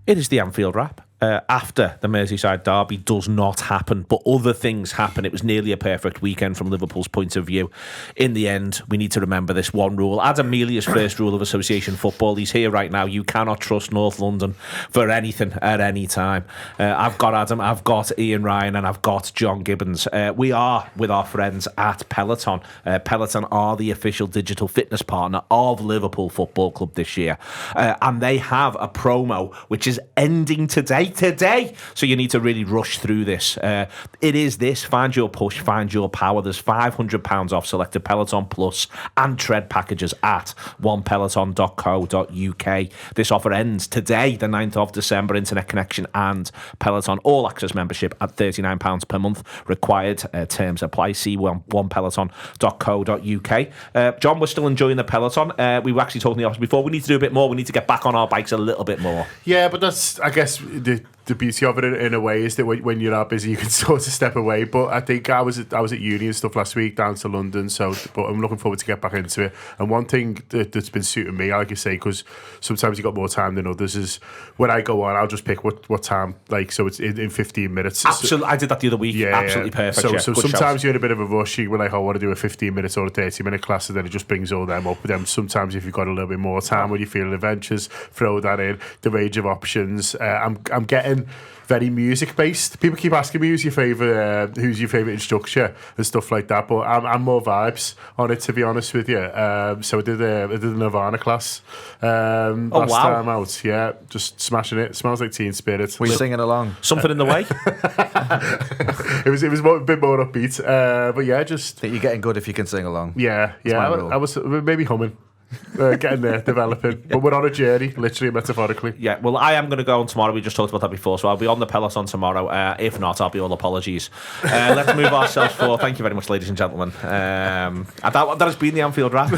It is the Anfield Wrap. After the Merseyside derby does not happen, but other things happen. It was nearly a perfect weekend from Liverpool's point of view. In the end, we need to remember this one rule. Adam Melia's first rule of association football. He's here right now. You cannot trust North London for anything at any time. I've got Adam, I've got Ian Ryan, and I've got John Gibbons. We are with our friends at Peloton. Peloton are the official digital fitness partner of Liverpool Football Club this year. And they have a promo which is ending today. So you need to really rush through this. It is this: find your push, find your power. There's £500 off selected Peloton Plus and Tread packages at onepeloton.co.uk. This offer ends today, the 9th of December. Internet connection and Peloton all access membership at £39 per month required. Terms apply. See onepeloton.co.uk. John, we're still enjoying the Peloton. We were actually talking the opposite before. We need to do a bit more. We need to get back on our bikes a little bit more. Yeah, but that's, I guess, the beauty of it in a way is that when you're that busy, you can sort of step away. But I think I was at uni and stuff last week down to London, but I'm looking forward to get back into it. And one thing that's been suiting me, like you say, because sometimes you got more time than others, is when I go on, I'll just pick what time, like, so it's in 15 minutes. Absolutely, I did that the other week. Yeah, absolutely perfect. So sometimes you're in a bit of a rush. You're like, I want to do a 15-minute or a 30-minute class, and then it just brings all them up. But then sometimes if you've got a little bit more time, when you feel adventures, throw that in. The range of options. I'm getting very music based. People keep asking me who's your favourite instructor and stuff like that, but I'm more vibes on it, to be honest with you. So I did a Nirvana class last time out. Yeah, just smashing it. Smells like Teen Spirit. Were you singing along? Something in the way? It was a bit more upbeat, but yeah, just. I think you're getting good if you can sing along. Yeah. I was maybe humming. Getting there, developing. But we're on a journey, literally and metaphorically. Yeah, well, I am going to go on tomorrow. We just talked about that before, so I'll be on the Peloton tomorrow. If not, I'll be all apologies. Let's move ourselves forward. Thank you very much, ladies and gentlemen. That has been the Anfield Wrap.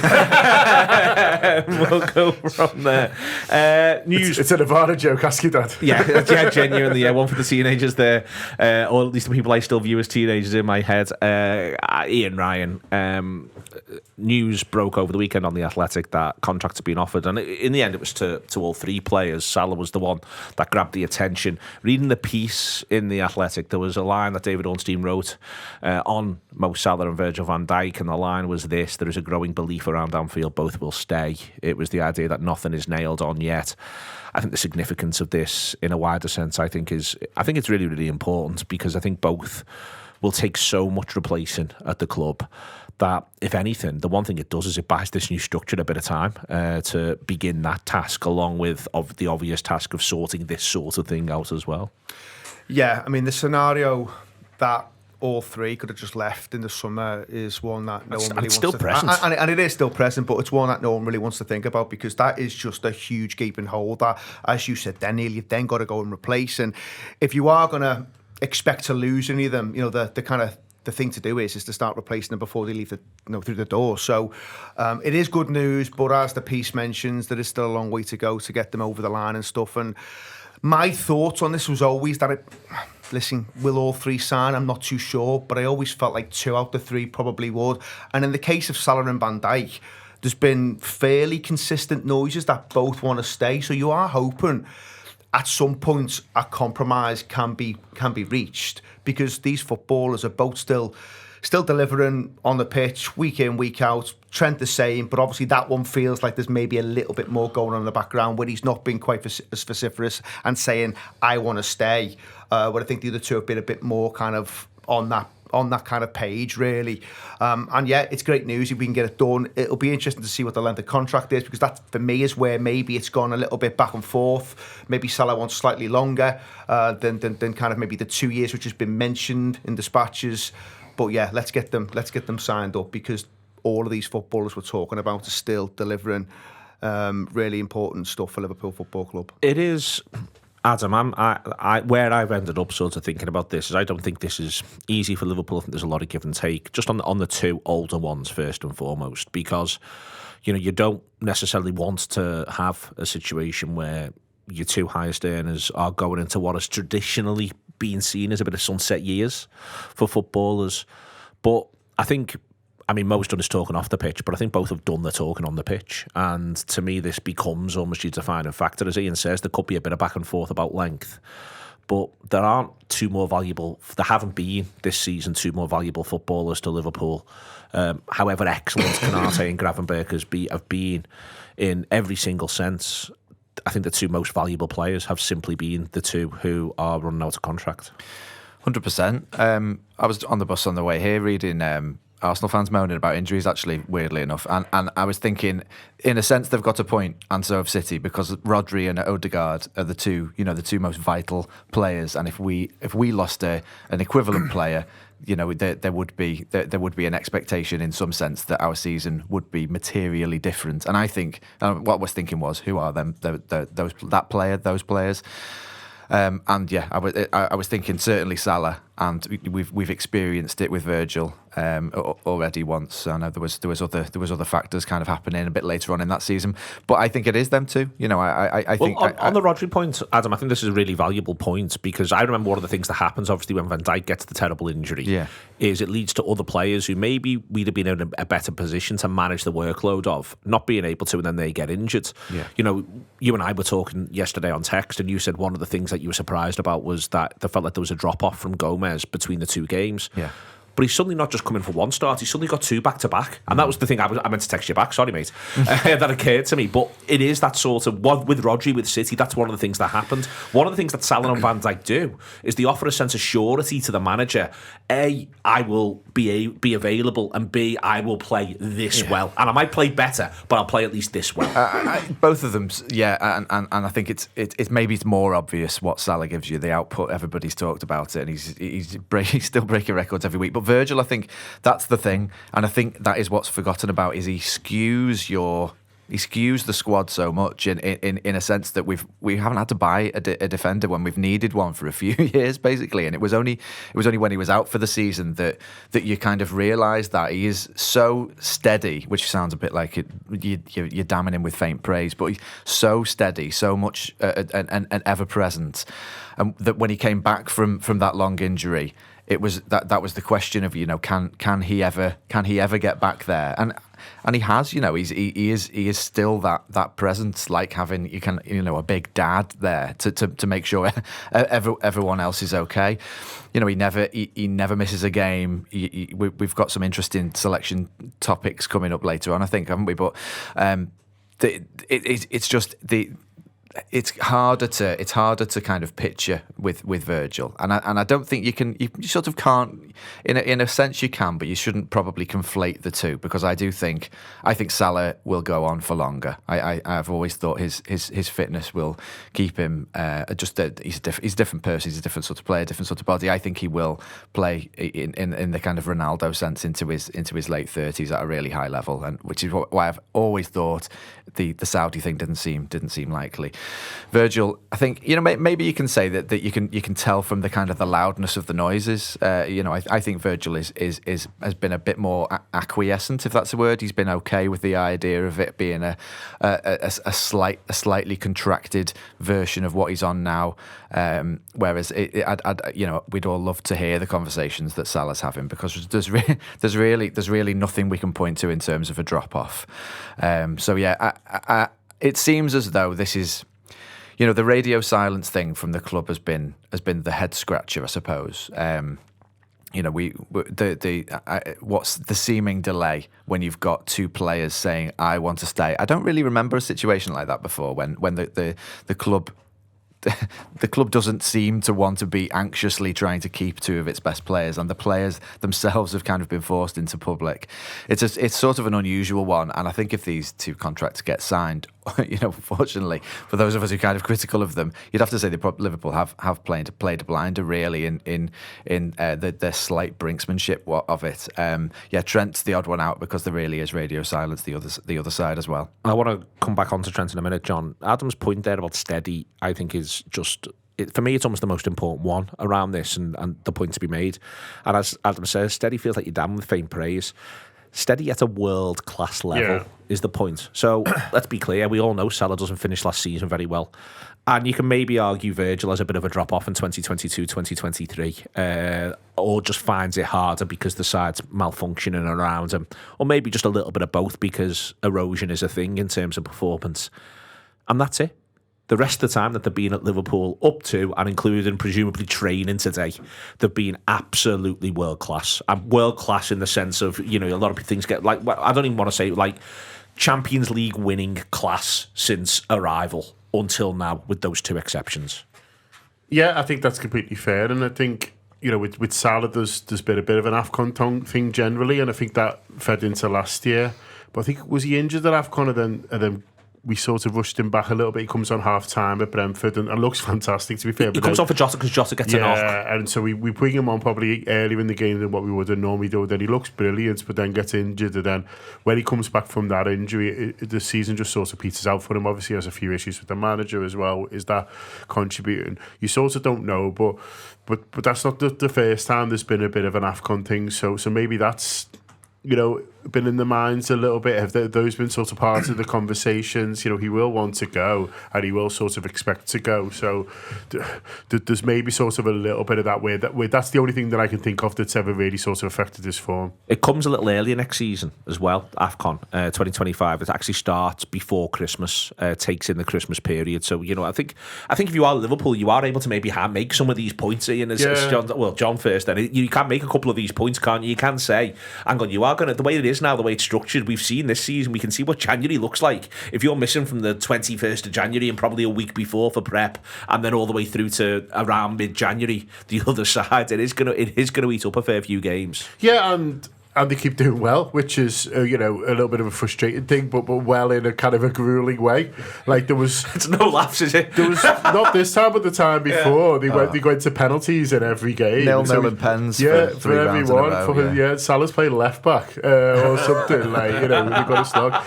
We'll go from there. News. It's a Nirvana joke, ask your dad. Yeah, genuinely. One for the teenagers there, or at least the people I still view as teenagers in my head. Ian Ryan. News broke over the weekend on The Athletic that contracts have been offered, and in the end it was to all three players. Salah was the one that grabbed the attention. Reading the piece in The Athletic, there was a line that David Ornstein wrote on Mo Salah and Virgil van Dijk, and the line was this: there is a growing belief around Anfield both will stay. It was the idea that nothing is nailed on yet. I think the significance of this in a wider sense I think it's really, really important, because I think both will take so much replacing at the club that, if anything, the one thing it does is it buys this new structure a bit of time to begin that task, along with the obvious task of sorting this sort of thing out as well. Yeah, I mean, the scenario that all three could have just left in the summer is one that no one really wants still to present. And it is still present, but it's one that no one really wants to think about, because that is just a huge gaping hole that, as you said, Daniel, you've then got to go and replace. And if you are going to expect to lose any of them, the thing to do is to start replacing them before they leave through the door. So it is good news, but as the piece mentions, there is still a long way to go to get them over the line and stuff. And my thoughts on this was always that will all three sign? I'm not too sure, but I always felt like 2 out of 3 probably would. And in the case of Salah and Van Dijk, there's been fairly consistent noises that both want to stay. So you are hoping at some point a compromise can be reached, because these footballers are both still delivering on the pitch week in, week out. Trent the same, but obviously that one feels like there's maybe a little bit more going on in the background, where he's not been quite as vociferous and saying, I want to stay. But I think the other two have been a bit more kind of on that kind of page, really. And yeah, it's great news if we can get it done. It'll be interesting to see what the length of contract is, because that, for me, is where maybe it's gone a little bit back and forth. Maybe Salah wants slightly longer than kind of maybe the 2 years which has been mentioned in dispatches. But yeah, let's get them signed up, because all of these footballers we're talking about are still delivering really important stuff for Liverpool Football Club. It is. Adam, where I've ended up sort of thinking about this is I don't think this is easy for Liverpool. I think there's a lot of give and take, just on the two older ones first and foremost, because you don't necessarily want to have a situation where your two highest earners are going into what has traditionally been seen as a bit of sunset years for footballers. But I think I mean, Mo's done his talking off the pitch, but I think both have done the talking on the pitch. And to me, this becomes almost your defining factor. As Ian says, there could be a bit of back and forth about length, but there aren't two more valuable, there haven't been this season two more valuable footballers to Liverpool. However excellent Canate and Gravenberch have been in every single sense, I think the two most valuable players have simply been the two who are running out of contract. 100%. I was on the bus on the way here reading Arsenal fans moaning about injuries, actually, weirdly enough. And I was thinking, in a sense, they've got a point, and so have City, because Rodri and Odegaard are the two most vital players. And if we lost an equivalent player, there would be an expectation in some sense that our season would be materially different. And I think what I was thinking was, who are them? Those players. And yeah, I was thinking certainly Salah, and we've experienced it with Virgil already once. I know there was other factors kind of happening a bit later on in that season, but I think it is them too. I think on the Rodri point, Adam, I think this is a really valuable point, because I remember one of the things that happens obviously when Van Dijk gets the terrible injury, is it leads to other players who maybe we'd have been in a better position to manage the workload of not being able to, and then they get injured. You and I were talking yesterday on text, and you said one of the things that you were surprised about was that they felt like there was a drop off from Gomez between the two games. But he's suddenly not just coming for one start, he's suddenly got two back to back. And that was the thing I meant to text you back, sorry mate, that occurred to me. But it is that sort of, with Rodri, with City, that's one of the things that happened. One of the things that Salah and Van Dijk do is they offer a sense of surety to the manager. A, I will be available, and B, I will play this well. And I might play better, but I'll play at least this well. Both of them, and I think it's maybe it's more obvious what Salah gives you, the output. Everybody's talked about it, and he's still breaking records every week. But Virgil, I think that's the thing, and I think that is what's forgotten about, is he skews the squad so much in a sense that we haven't had to buy a defender when we've needed one for a few years, basically. And it was only when he was out for the season that you kind of realise that he is so steady, which sounds a bit like you're damning him with faint praise, but he's so steady, so much and ever present, and that when he came back from that long injury, it was that was the question of, can he ever get back there, and he has, he is still that presence, like having a big dad there to make sure everyone else is okay. He never misses a game. We've got some interesting selection topics coming up later on, I think, haven't we? But it's just the. It's harder to kind of picture with Virgil, and I don't think you sort of can't, in a sense you can, but you shouldn't probably conflate the two, because I think Salah will go on for longer. I've always thought his fitness will keep him he's a different person, he's a different sort of player, different sort of body. I think he will play in the kind of Ronaldo sense into his late 30s at a really high level, and which is why I've always thought the Saudi thing didn't seem likely. Virgil, I think, maybe you can say that you can tell from the kind of the loudness of the noises. I think Virgil has been a bit more acquiescent, if that's a word. He's been okay with the idea of it being a slightly contracted version of what he's on now. Whereas we'd all love to hear the conversations that Salah's having, because there's really nothing we can point to in terms of a drop off. It seems as though this is, the radio silence thing from the club has been the head scratcher, I suppose. What's the seeming delay when you've got two players saying, I want to stay? I don't really remember a situation like that before, when the club. The club doesn't seem to want to be anxiously trying to keep two of its best players, and the players themselves have kind of been forced into public. It's sort of an unusual one, and I think if these two contracts get signed, fortunately for those of us who are kind of critical of them, you'd have to say that Liverpool have played a blinder really in their slight brinksmanship of it. Trent's the odd one out, because there really is radio silence the other side as well. I want to come back onto Trent in a minute, John. Adam's point there about steady, I think, is just, for me, it's almost the most important one around this, and the point to be made. And as Adam says, steady feels like you're damned with faint praise. steady at a world-class level is the point. So let's be clear, we all know Salah doesn't finish last season very well. And you can maybe argue Virgil has a bit of a drop-off in 2022, 2023, or just finds it harder because the side's malfunctioning around him, or maybe just a little bit of both because erosion is a thing in terms of performance. And that's it. The rest of the time that they've been at Liverpool, up to and including presumably training today, they've been absolutely world-class. And world-class in the sense of, a lot of things get, like, I don't even want to say, like, Champions League winning class since arrival until now, with those two exceptions. Yeah, I think that's completely fair. And I think, with Salah, there's been a bit of an AFCON thing generally, and I think that fed into last year. But I think, was he injured at AFCON and then we sort of rushed him back a little bit. He comes on half-time at Brentford and looks fantastic, to be fair. He comes on for Jota because Jota gets a knock. Yeah, and so we bring him on probably earlier in the game than what we would have normally do. Then he looks brilliant, but then gets injured. And then when he comes back from that injury, the season just sort of peters out for him. Obviously, he has a few issues with the manager as well. Is that contributing? You sort of don't know, but that's not the first time there's been a bit of an AFCON thing. So maybe that's, been in the minds a little bit. Have those been sort of part of the conversations? He will want to go and he will sort of expect to go. So there's maybe sort of a little bit of that way. That's the only thing that I can think of that's ever really sort of affected his form. It comes a little earlier next season as well, AFCON 2025. It actually starts before Christmas, takes in the Christmas period. So, I think if you are Liverpool, you are able to maybe make some of these points. Ian, as John first, then you can make a couple of these points, can't you? You can say, hang on, you are going to, the way it is now, the way it's structured, we've seen this season, we can see what January looks like. If you're missing from the 21st of January and probably a week before for prep, and then all the way through to around mid-January, the other side, it is going to eat up a fair few games. Yeah, and they keep doing well, which is a little bit of a frustrating thing, but well in a kind of a grueling way. Like there was, it's no laughs, is it? There was not this time, but the time before they went to penalties in every game. 0-0 and pens. For everyone. Salah's playing left back or something like we got a slog.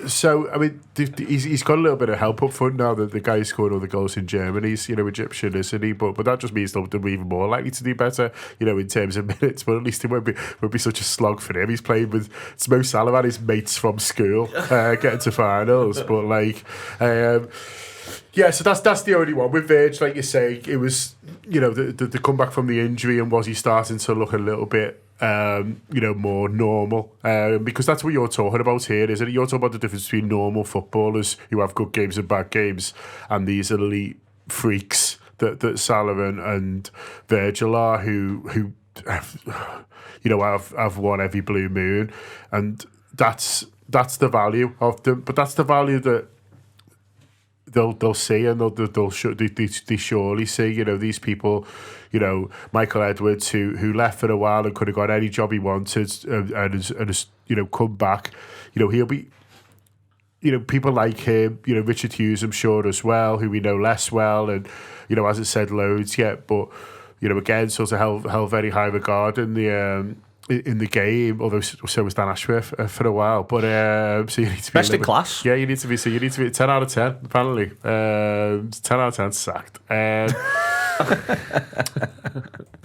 So I mean, he's got a little bit of help up front now. That the guy who scored all the goals in Germany, he's Egyptian, isn't he? But that just means they'll be even more likely to do better, in terms of minutes. But at least it won't be such a slog for him. He's playing with Mo Salah and his mates from school, getting to finals. But so that's the only one. With Virg, like you say, it was the comeback from the injury, and was he starting to look a little bit more normal? Because that's what you're talking about here, isn't it? You're talking about the difference between normal footballers who have good games and bad games, and these elite freaks that Salah and Virgil are, who I've won every blue moon, and that's the value of them. But that's the value that they'll see, and they surely see. These people, Michael Edwards, who left for a while and could have got any job he wanted, and has come back. He'll be. People like him. Richard Hughes, I'm sure as well, who we know less well, and hasn't said loads yet, but. Again, sort of held very high regard in the game, although so was Dan Ashworth for a while. But so you need to be best in class. Yeah, you need to be 10 out of 10. Apparently, 10 out of 10 sacked.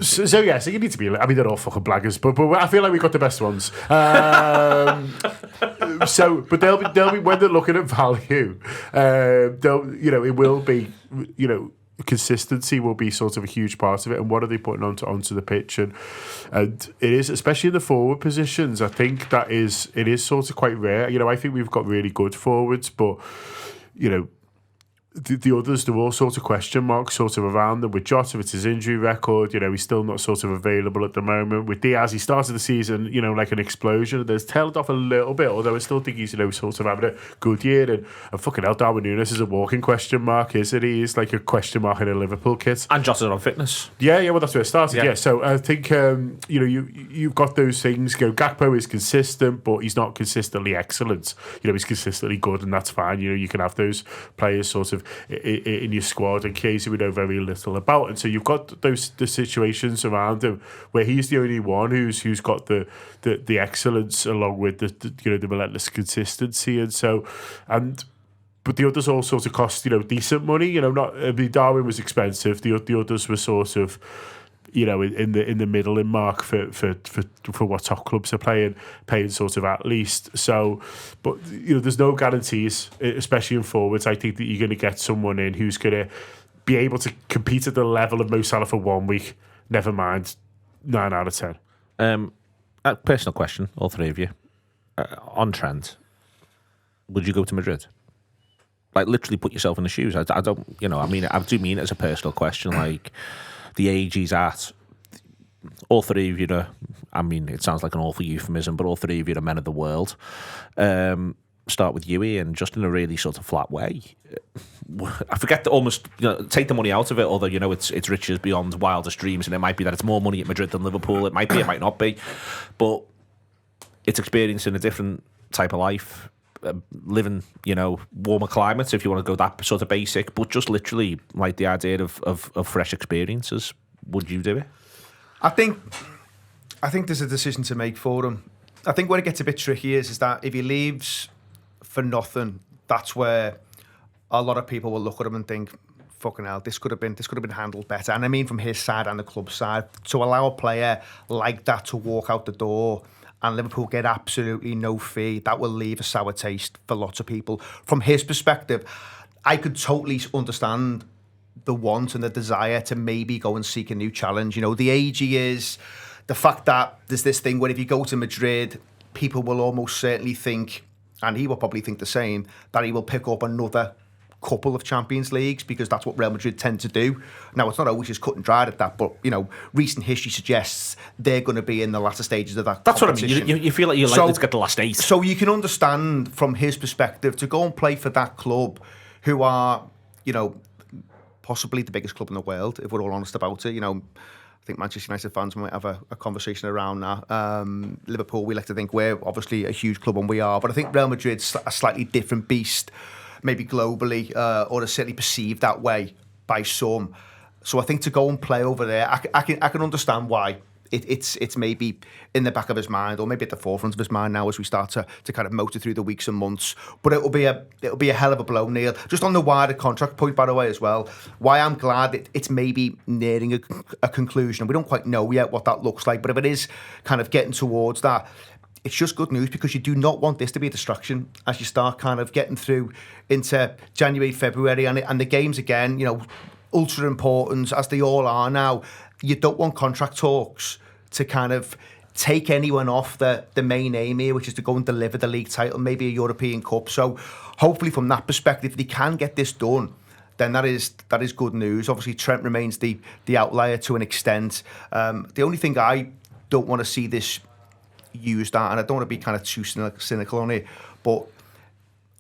So you need to be. I mean, they're all fucking blaggers, but I feel like we got the best ones. But they'll be when they're looking at value. It will be consistency will be sort of a huge part of it, and what are they putting onto the pitch, and it is, especially in the forward positions, I think it is sort of quite rare. I think we've got really good forwards, but the others, there were all sorts of question marks sort of around them. With Jota, it's his injury record, he's still not sort of available at the moment. With Diaz, he started the season, like an explosion. There's tailed off a little bit, although I still think he's, sort of having a good year. And fucking hell, Darwin Núñez is a walking question mark, isn't he? He's like a question mark in a Liverpool kit. And Jota's on fitness. Yeah, well, that's where it started, yeah. So I think, you've got those things. Gakpo is consistent, but he's not consistently excellent. He's consistently good, and that's fine. You can have those players sort of in your squad, in case we know very little about, and so you've got the situations around him where he's the only one who's got the excellence along with the relentless consistency, but the others all sort of cost decent money. Darwin was expensive. The others were sort of in the middle in mark for what top clubs are paying sort of at least. So, but there's no guarantees, especially in forwards. I think that you're going to get someone in who's going to be able to compete at the level of Mo Salah for 1 week. Never mind 9 out of 10. A personal question, all three of you. On Trent, would you go to Madrid? Like, literally put yourself in the shoes. I don't, I do mean it as a personal question. Like, the age he's at, all three of you are, it sounds like an awful euphemism, but all three of you are men of the world. Start with Yui, and just in a really sort of flat way. I forget to almost take the money out of it, although it's riches beyond wildest dreams, and it might be that it's more money at Madrid than Liverpool. It might be, it might not be, but it's experiencing a different type of life, living warmer climates, if you want to go that sort of basic, but just literally like the idea of fresh experiences. Would you do it? I think there's a decision to make for him. I think where it gets a bit tricky is that if he leaves for nothing, that's where a lot of people will look at him and think, fucking hell, this could have been handled better. And I mean from his side and the club side, to allow a player like that to walk out the door and Liverpool get absolutely no fee, that will leave a sour taste for lots of people. From his perspective, I could totally understand the want and the desire to maybe go and seek a new challenge. The age he is, the fact that there's this thing where if you go to Madrid, people will almost certainly think, and he will probably think the same, that he will pick up another couple of Champions Leagues, because that's what Real Madrid tend to do. Now, it's not always just cut and dried at that, but recent history suggests they're going to be in the latter stages of that. That's what I mean. You feel like you're likely to get the last 8. So you can understand from his perspective to go and play for that club, who are possibly the biggest club in the world, if we're all honest about it. I think Manchester United fans might have a conversation around that. Liverpool, we like to think we're obviously a huge club, and we are, but I think Real Madrid's a slightly different beast, maybe globally, or is certainly perceived that way by some. So I think to go and play over there, I can understand why it's maybe in the back of his mind, or maybe at the forefront of his mind now as we start to kind of motor through the weeks and months. But it'll be a hell of a blow, Neil. Just on the wider contract point, by the way, as well, why I'm glad it's maybe nearing a conclusion. We don't quite know yet what that looks like, but if it is kind of getting towards that, it's just good news, because you do not want this to be a distraction as you start kind of getting through into January, February, and the games again, ultra important as they all are now. You don't want contract talks to kind of take anyone off the main aim here, which is to go and deliver the league title, maybe a European Cup. So hopefully from that perspective, if they can get this done, then that is good news. Obviously, Trent remains the outlier to an extent. The only thing I don't want to see this used at, and I don't want to be kind of too cynical on it, but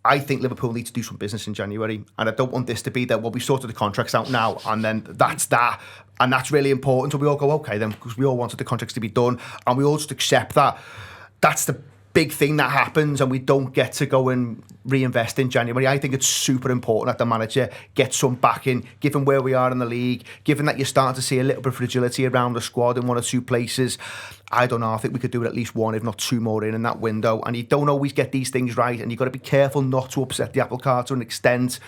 I think Liverpool need to do some business in January, and I don't want this to be that, well, we sorted the contracts out now, and then that's that, and that's really important. So we all go, okay then, because we all wanted the contracts to be done, and we all just accept that that's the big thing that happens, and we don't get to go and reinvest in January. I think it's super important that the manager gets some backing, given where we are in the league, given that you're starting to see a little bit of fragility around the squad in one or two places. I don't know, I think we could do at least one, if not two more in that window, and you don't always get these things right, and you've got to be careful not to upset the apple cart to an extent,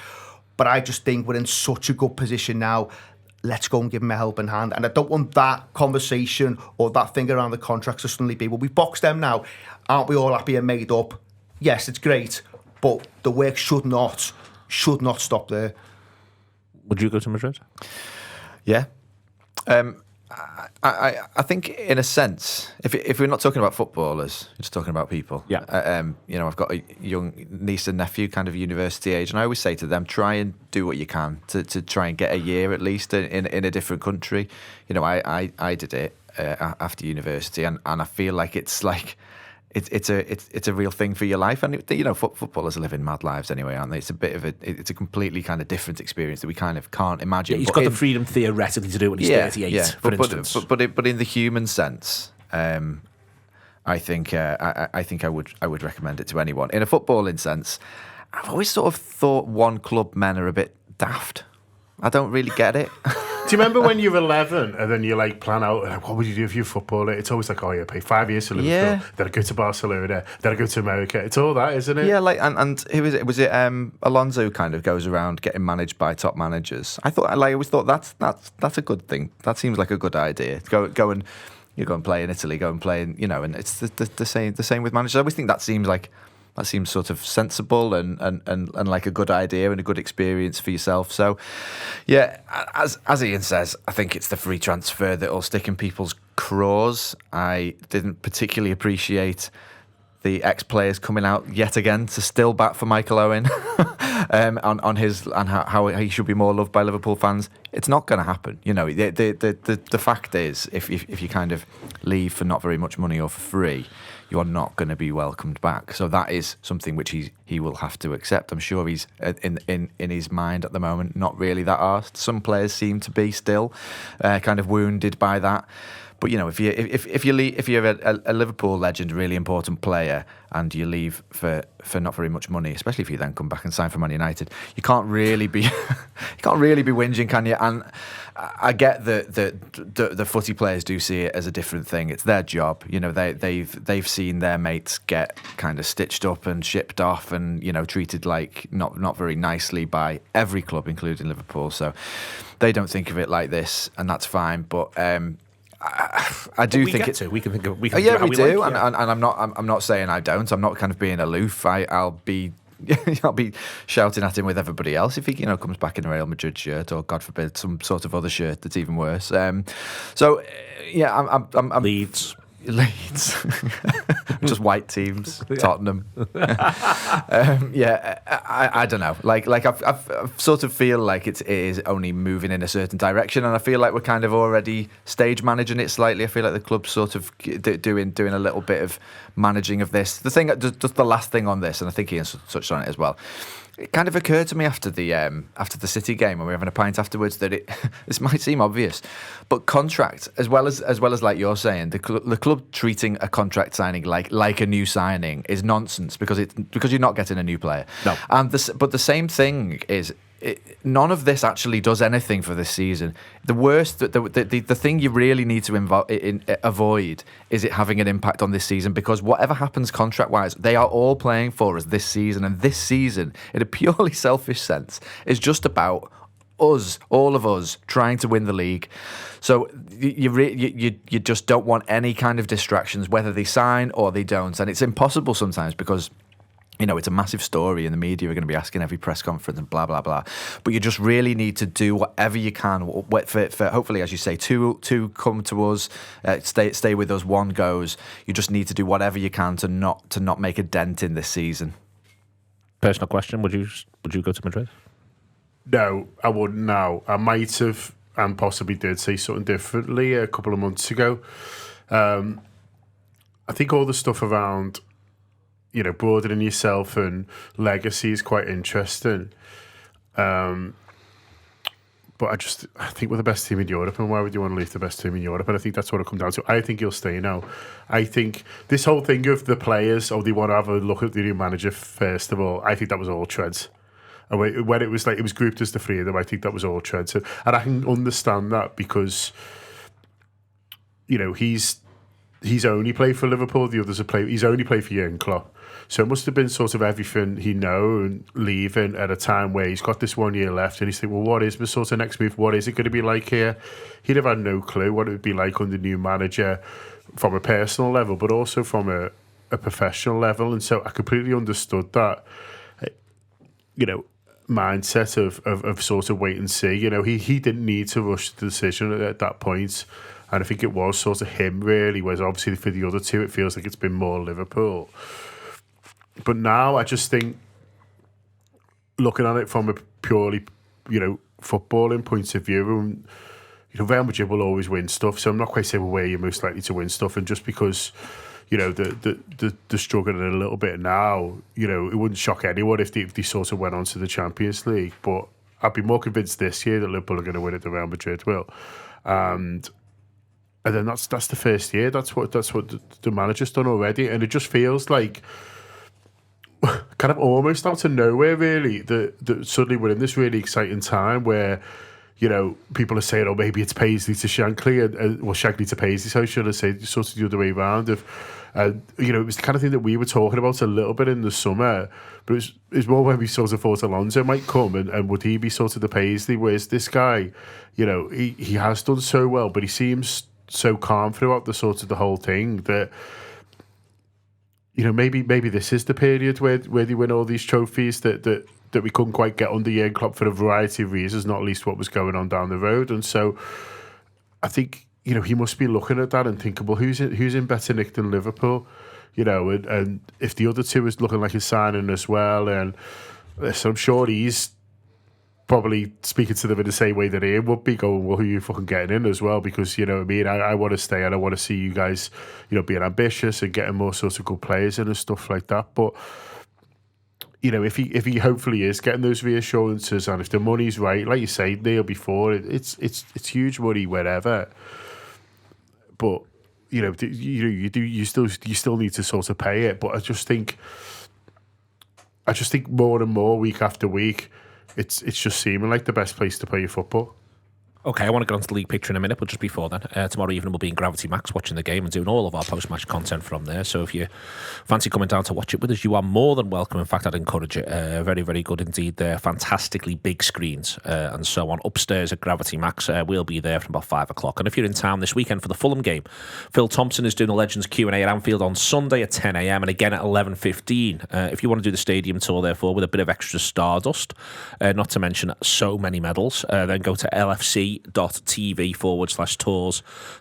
but I just think we're in such a good position now. Let's go and give him a helping hand. And I don't want that conversation or that thing around the contracts to suddenly be, well, we've boxed them now. Aren't we all happy and made up? Yes, it's great, but the work should not stop there. Would you go to Madrid? Yeah. I think, in a sense, if we're not talking about footballers, we're just talking about people. Yeah. I've got a young niece and nephew, kind of university age, and I always say to them, try and do what you can to try and get a year at least in a different country. I did it after university, and I feel like it's like it's a real thing for your life, and footballers are living mad lives anyway, aren't they? It's a completely kind of different experience that we kind of can't imagine. Yeah, he's got the freedom theoretically to do it when he's 38, for instance. But in the human sense, I think I would recommend it to anyone. In a footballing sense, I've always sort of thought one club men are a bit daft. I don't really get it. you remember when you were 11 and then you like plan out like, what would you do if you're a footballer? It's always like, oh yeah, play 5 years for Liverpool, Yeah. then I go to Barcelona, then I go to America. It's all that, isn't it? Yeah, like and who is it? Was it Alonso who kind of goes around getting managed by top managers? I always thought that's a good thing. That seems like a good idea. Go and you go and play in Italy, go and play in, and it's the same with managers. I always think that seems sort of sensible and like a good idea and a good experience for yourself. So, yeah, as Ian says, I think it's the free transfer that will stick in people's craws. I didn't particularly appreciate the ex-players coming out yet again to still bat for Michael Owen on his and how he should be more loved by Liverpool fans. It's not going to happen. The fact is, if you kind of leave for not very much money or for free, you are not going to be welcomed back. So that is something which he will have to accept. I'm sure he's in his mind at the moment not really that arsed. Some players seem to be still kind of wounded by that. But if you're a Liverpool legend, really important player, and you leave for not very much money, especially if you then come back and sign for Man United, you can't really be whinging, can you? And I get that the footy players do see it as a different thing. It's their job. They've seen their mates get kind of stitched up and shipped off and treated like not very nicely by every club, including Liverpool. So they don't think of it like this, and that's fine. But I do think it's. We can think of. We do, like, and I'm not saying I don't. I'm not kind of being aloof. I'll be shouting at him with everybody else if he comes back in a Real Madrid shirt or, God forbid, some sort of other shirt that's even worse. So yeah, I'm Leeds. Just white teams, Tottenham. I don't know. Like I've sort of feel like it is only moving in a certain direction, and I feel like we're kind of already stage managing it slightly. I feel like the club's sort of doing a little bit of managing of this. The thing, just the last thing on this, and I think Ian touched on it as well. It kind of occurred to me after the City game when we were having a pint afterwards that this might seem obvious, but contract as well as like you're saying, the club treating a contract signing like a new signing is nonsense because you're not getting a new player. No, but the same thing is. None of this actually does anything for this season. The worst, the thing you really need to avoid is it having an impact on this season, because whatever happens contract-wise, they are all playing for us this season, and this season, in a purely selfish sense, is just about us, all of us, trying to win the league. So you just don't want any kind of distractions, whether they sign or they don't, and it's impossible sometimes because. It's a massive story and the media are going to be asking every press conference and blah, blah, blah. But you just really need to do whatever you can for hopefully, as you say, two come to us, stay with us, one goes. You just need to do whatever you can to not make a dent in this season. Personal question, would you go to Madrid? No, I wouldn't now. I might have and possibly did say something differently a couple of months ago. I think all the stuff around broadening yourself and legacy is quite interesting. But I think we're the best team in Europe, and why would you want to leave the best team in Europe? And I think that's what it'll come down to. I think he'll stay now. I think this whole thing of the players, they want to have a look at the new manager first of all, I think that was all Trent. And when it was like it was grouped as the three of them, I think that was all Trent. And I can understand that because, he's only played for Liverpool, the others he's only played for Jurgen Klopp. So it must have been sort of everything he known leaving at a time where he's got this 1 year left and he's thinking, well, what is the sort of next move? What is it going to be like here? He'd have had no clue what it would be like under new manager from a personal level, but also from a professional level. And so I completely understood that, mindset of sort of wait and see. He didn't need to rush the decision at that point. And I think it was sort of him really, whereas obviously for the other two, it feels like it's been more Liverpool. But now I just think, looking at it from a purely, footballing point of view, and, Real Madrid will always win stuff. So I'm not quite saying where you're most likely to win stuff. And just because, they're struggling a little bit now, it wouldn't shock anyone if they sort of went on to the Champions League. But I'd be more convinced this year that Liverpool are going to win it than Real Madrid will. And then that's the first year. That's what the manager's done already. And it just feels like kind of almost out of nowhere, really, that suddenly we're in this really exciting time where you know, people are saying, oh, maybe it's Paisley to Shankly, well, Shankly to Paisley, so should I say, sort of the other way around. You know, it was the kind of thing that we were talking about a little bit in the summer, but it was more when we sort of thought Alonso might come and would he be sort of the Paisley, whereas this guy, you know, he has done so well, but he seems so calm throughout the sort of the whole thing that, you know, maybe this is the period where they win all these trophies that we couldn't quite get under Jurgen Klopp for a variety of reasons, not least what was going on down the road. And so I think, you know, he must be looking at that and thinking, well, who's in better nick than Liverpool? You know, and if the other two is looking like he's signing as well, and so I'm sure he's probably speaking to them in the same way that Ian would be, going, well, who are you fucking getting in as well? Because, you know what I mean, I want to stay and I want to see you guys, you know, being ambitious and getting more sort of good players in and stuff like that. But, you know, if he hopefully is getting those reassurances, and if the money's right, like you say, Neil, before, it's huge money wherever. But, you know, you still need to sort of pay it. But I just think more and more, week after week, it's just seeming like the best place to play your football. Okay, I want to get onto the league picture in a minute, but just before then, tomorrow evening we'll be in Gravity Max watching the game and doing all of our post-match content from there. So if you fancy coming down to watch it with us, you are more than welcome. In fact, I'd encourage it. Very, very good indeed there. Fantastically big screens and so on. Upstairs at Gravity Max, we'll be there from about 5 o'clock. And if you're in town this weekend for the Fulham game, Phil Thompson is doing a Legends Q&A at Anfield on Sunday at 10 a.m. and again at 11:15. If you want to do the stadium tour, therefore, with a bit of extra stardust, not to mention so many medals, then go to lfc.tv/tours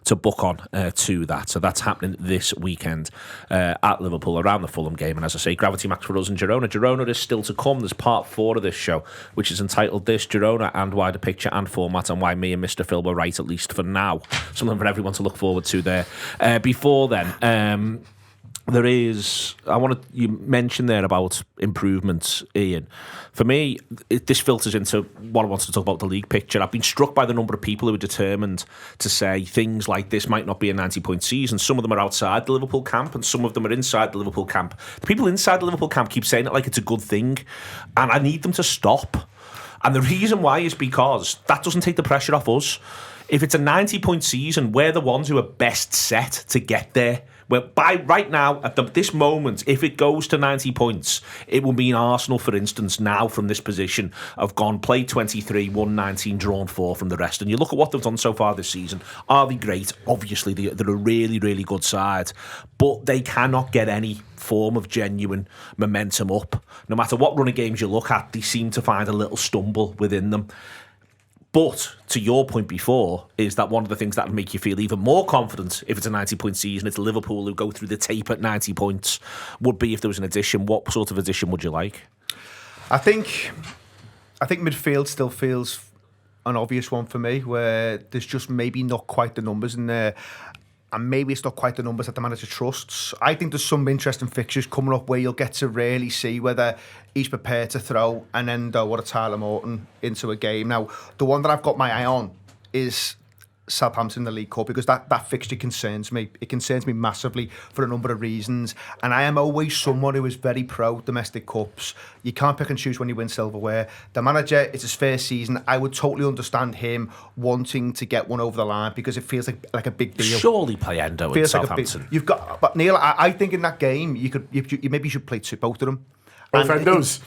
to book on to that. So that's happening this weekend at Liverpool around the Fulham game. And as I say, Gravity Max for us in Girona. Girona is still to come. There's part 4 of this show, which is entitled This, Girona and Wider Picture and Format, and why me and Mr. Phil were right, at least for now. Something for everyone to look forward to there. Before then, there is, you mentioned there about improvements, Ian. For me, this filters into what I wanted to talk about, the league picture. I've been struck by the number of people who are determined to say things like this might not be a 90-point season. Some of them are outside the Liverpool camp and some of them are inside the Liverpool camp. The people inside the Liverpool camp keep saying it like it's a good thing, and I need them to stop. And the reason why is because that doesn't take the pressure off us. If it's a 90-point season, we're the ones who are best set to get there. Well, by right now, at this moment, if it goes to 90 points, it will mean Arsenal, for instance, now from this position, have gone, played 23, won 19, drawn 4 from the rest. And you look at what they've done so far this season. Are they great? Obviously, they're a really, really good side. But they cannot get any form of genuine momentum up. No matter what run of games you look at, they seem to find a little stumble within them. But to your point before, is that one of the things that would make you feel even more confident if it's a 90-point season, it's Liverpool who go through the tape at 90 points, would be if there was an addition. What sort of addition would you like? I think midfield still feels an obvious one for me, where there's just maybe not quite the numbers in there. And maybe it's not quite the numbers that the manager trusts. I think there's some interesting fixtures coming up where you'll get to really see whether he's prepared to throw an Endo or a Tyler Morton into a game. Now, the one that I've got my eye on is Southampton in the League Cup, because that fixture concerns me. It concerns me massively for a number of reasons. And I am always someone who is very pro domestic cups. You can't pick and choose when you win silverware. The manager, it's his first season. I would totally understand him wanting to get one over the line because it feels like a big deal. Surely play Endo in Southampton. You've got, but Neil, I think in that game you maybe should play both of them. Both Endos.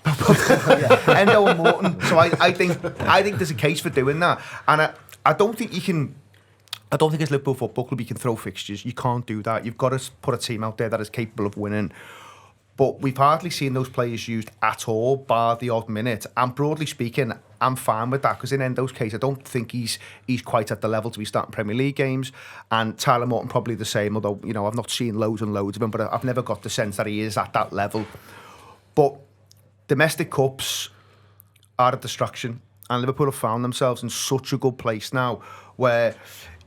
Yeah, Endo and Morton. So I think there's a case for doing that, and I don't think you can. I don't think as Liverpool Football Club you can throw fixtures. You can't do that. You've got to put a team out there that is capable of winning. But we've hardly seen those players used at all, bar the odd minute. And broadly speaking, I'm fine with that, because in Endo's case, I don't think he's quite at the level to be starting Premier League games. And Tyler Morton probably the same, although, you know, I've not seen loads and loads of him, but I've never got the sense that he is at that level. But domestic cups are a distraction. And Liverpool have found themselves in such a good place now where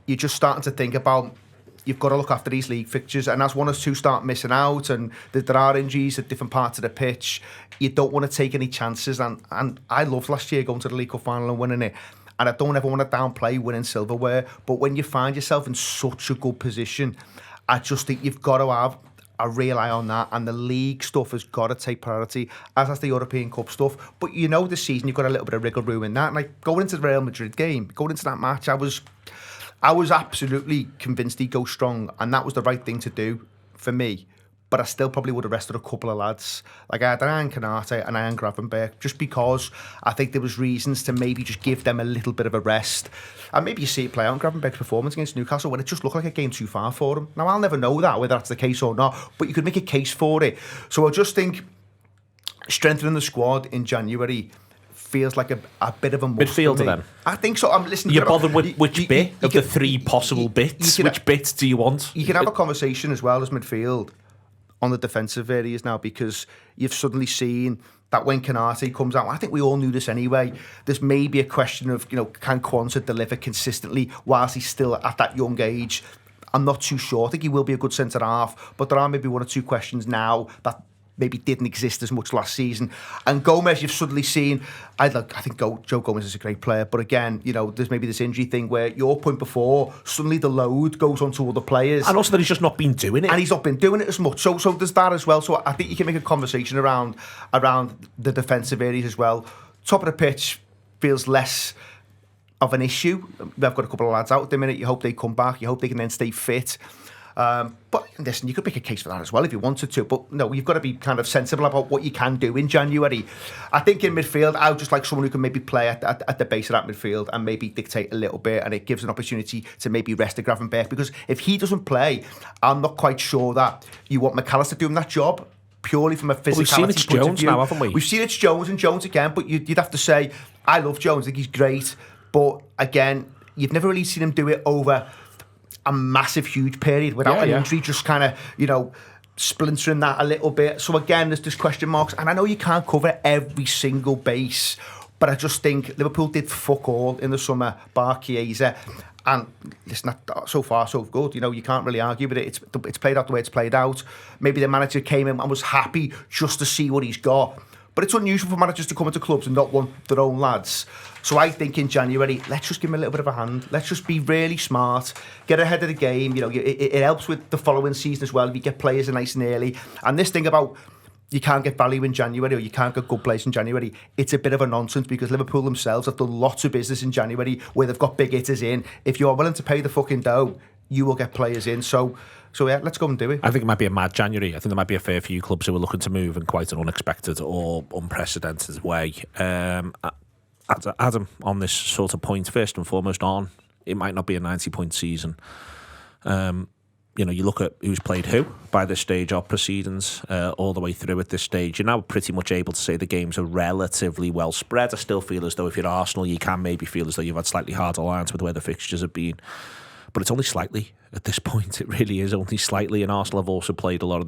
you're just starting to think about, you've got to look after these league fixtures. And as one or two start missing out and there are injuries at different parts of the pitch, you don't want to take any chances. And I loved last year going to the League Cup final and winning it. And I don't ever want to downplay winning silverware. But when you find yourself in such a good position, I just think you've got to have a real eye on that, and the league stuff has got to take priority, as has the European Cup stuff. But this season you've got a little bit of wriggle room in that. And like going into the Real Madrid game, going into that match, I was absolutely convinced he'd go strong, and that was the right thing to do for me. But I still probably would have rested a couple of lads. Like I had Ian Canate and Ian Gravenberch, just because I think there was reasons to maybe just give them a little bit of a rest. And maybe you see it play out in Gravenberch's performance against Newcastle when it just looked like a game too far for him. Now, I'll never know that, whether that's the case or not, but you could make a case for it. So I just think strengthening the squad in January feels like a bit of a must. Midfielder then? I think so. I'm listening. You're bothered with which bit of the three possible bits? Which bits do you want? You can have a conversation as well as midfield on the defensive areas now, because you've suddenly seen that when Canate comes out, I think we all knew this anyway, there's maybe a question of, can Quansah deliver consistently whilst he's still at that young age? I'm not too sure. I think he will be a good centre-half, but there are maybe one or two questions now that maybe didn't exist as much last season. And Gomez, you've suddenly seen, I think Joe Gomez is a great player, but again, there's maybe this injury thing where your point before, suddenly the load goes on to other players. And also that he's just not been doing it. And he's not been doing it as much. So there's that as well. So I think you can make a conversation around the defensive areas as well. Top of the pitch feels less of an issue. We've got a couple of lads out at the minute. You hope they come back. You hope they can then stay fit. But listen, you could make a case for that as well if you wanted to. But no, you've got to be kind of sensible about what you can do in January. I think in midfield, I would just like someone who can maybe play at the base of that midfield and maybe dictate a little bit, and it gives an opportunity to maybe rest a Gravenberch, because if he doesn't play, I'm not quite sure that you want McAllister doing that job purely from a physicality we've seen it's point Jones of view. now, haven't we? We've seen it's Jones and Jones again, but you'd have to say, I love Jones, I think he's great. But again, you've never really seen him do it over a massive, huge period without an injury, just kind of, splintering that a little bit. So again, there's question marks, and I know you can't cover every single base, but I just think Liverpool did fuck all in the summer, bar Chiesa. And listen, so far so good. You can't really argue with it. It's played out the way it's played out. Maybe the manager came in and was happy just to see what he's got. But it's unusual for managers to come into clubs and not want their own lads. So I think in January, let's just give him a little bit of a hand. Let's just be really smart, get ahead of the game. It helps with the following season as well if you get players in nice and early. And this thing about you can't get value in January or you can't get good players in January, it's a bit of a nonsense, because Liverpool themselves have done lots of business in January where they've got big hitters in. If you're willing to pay the fucking dough, you will get players in. So yeah, let's go and do it. I think it might be a mad January. I think there might be a fair few clubs who are looking to move in quite an unexpected or unprecedented way. Adam, on this sort of point, first and foremost, it might not be a 90-point season. You look at who's played who by this stage of proceedings, all the way through at this stage. You're now pretty much able to say the games are relatively well spread. I still feel as though if you're Arsenal, you can maybe feel as though you've had slightly harder lines with where the fixtures have been. But it's only slightly at this point. It really is only slightly. And Arsenal have also played a lot of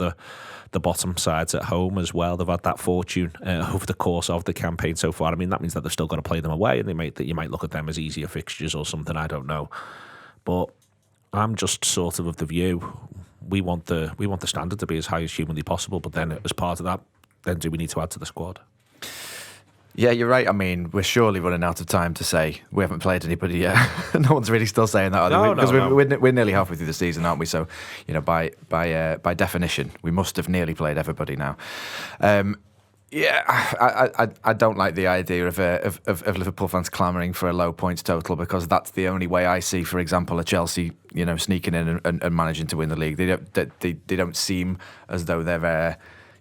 the bottom sides at home as well. They've had that fortune over the course of the campaign so far. I mean, that means that they've still got to play them away, and you might look at them as easier fixtures or something. I don't know. But I'm just sort of the view we want the standard to be as high as humanly possible. But then as part of that, then do we need to add to the squad? Yeah, you're right. I mean, we're surely running out of time to say we haven't played anybody yet. No one's really still saying that, are they? Because we're nearly halfway through the season, aren't we? So, by definition, we must have nearly played everybody now. I don't like the idea of Liverpool fans clamouring for a low points total, because that's the only way I see, for example, a Chelsea, sneaking in and managing to win the league. They don't seem as though they're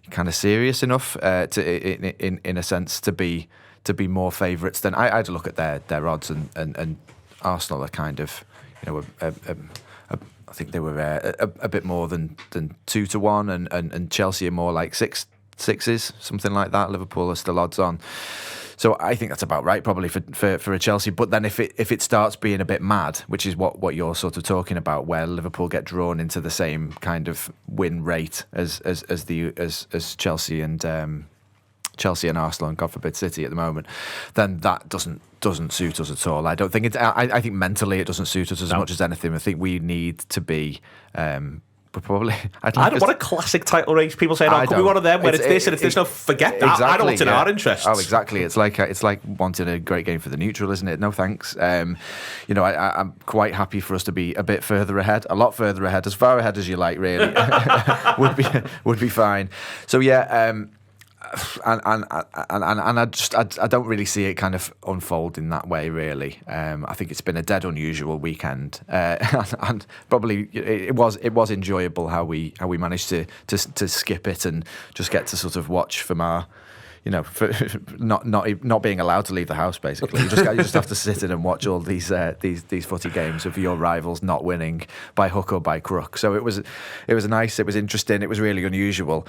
kind of serious enough in a sense to be more favourites than I had to look at their odds, and Arsenal are kind of I think they were a bit more than 2-1, and Chelsea are more like sixes, something like that. Liverpool are still odds on. So I think that's about right, probably for a Chelsea. But then if it starts being a bit mad, which is what you're sort of talking about, where Liverpool get drawn into the same kind of win rate as Chelsea and Arsenal and God forbid City at the moment, then that doesn't suit us at all. I don't think I think mentally it doesn't suit us as much as anything. I think we need to be probably. What a classic title race. People saying, "Oh, could be one of them where it's this and it's this." No, forget that. Exactly, I don't want in our interests. Oh, exactly. It's like wanting a great game for the neutral, isn't it? No thanks. I'm quite happy for us to be a bit further ahead, a lot further ahead, as far ahead as you like. Really, would be fine. So yeah. And I don't really see it kind of unfold in that way, really. I think it's been a dead unusual weekend, and probably it was enjoyable how we managed to skip it and just get to sort of watch from our, for not being allowed to leave the house. Basically, you just have to sit in and watch all these footy games of your rivals not winning by hook or by crook. So it was nice. It was interesting. It was really unusual.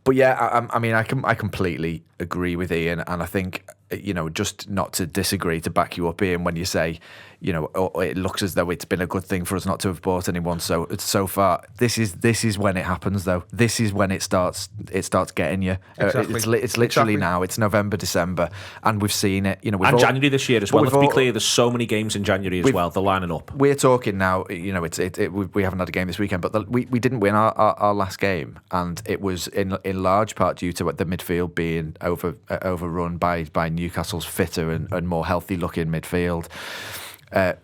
But yeah, I completely agree with Ian, and I think just not to disagree, to back you up, Ian, when you say it looks as though it's been a good thing for us not to have bought anyone so far. This is when it happens, though. This is when it starts getting you. Exactly. It's literally now. It's November, December, and we've seen it. And January this year as well. Let's be clear. There's so many games in January as well. They're lining up. We're talking now. We haven't had a game this weekend, but we didn't win our last game, and it was in large part due to the midfield being overrun by Newcastle's fitter and more healthy looking midfield.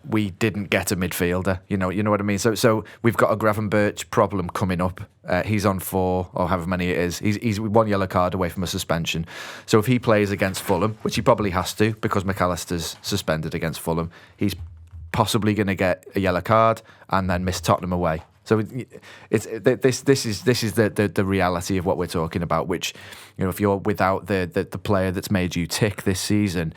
We didn't get a midfielder, you know what I mean. So we've got a Gravenberch problem coming up. He's on 4 or however many it is. He's 1 yellow card away from a suspension. So if he plays against Fulham, which he probably has to because McAllister's suspended against Fulham, he's possibly going to get a yellow card and then miss Tottenham away. So this is the reality of what we're talking about. Which, if you're without the player that's made you tick this season,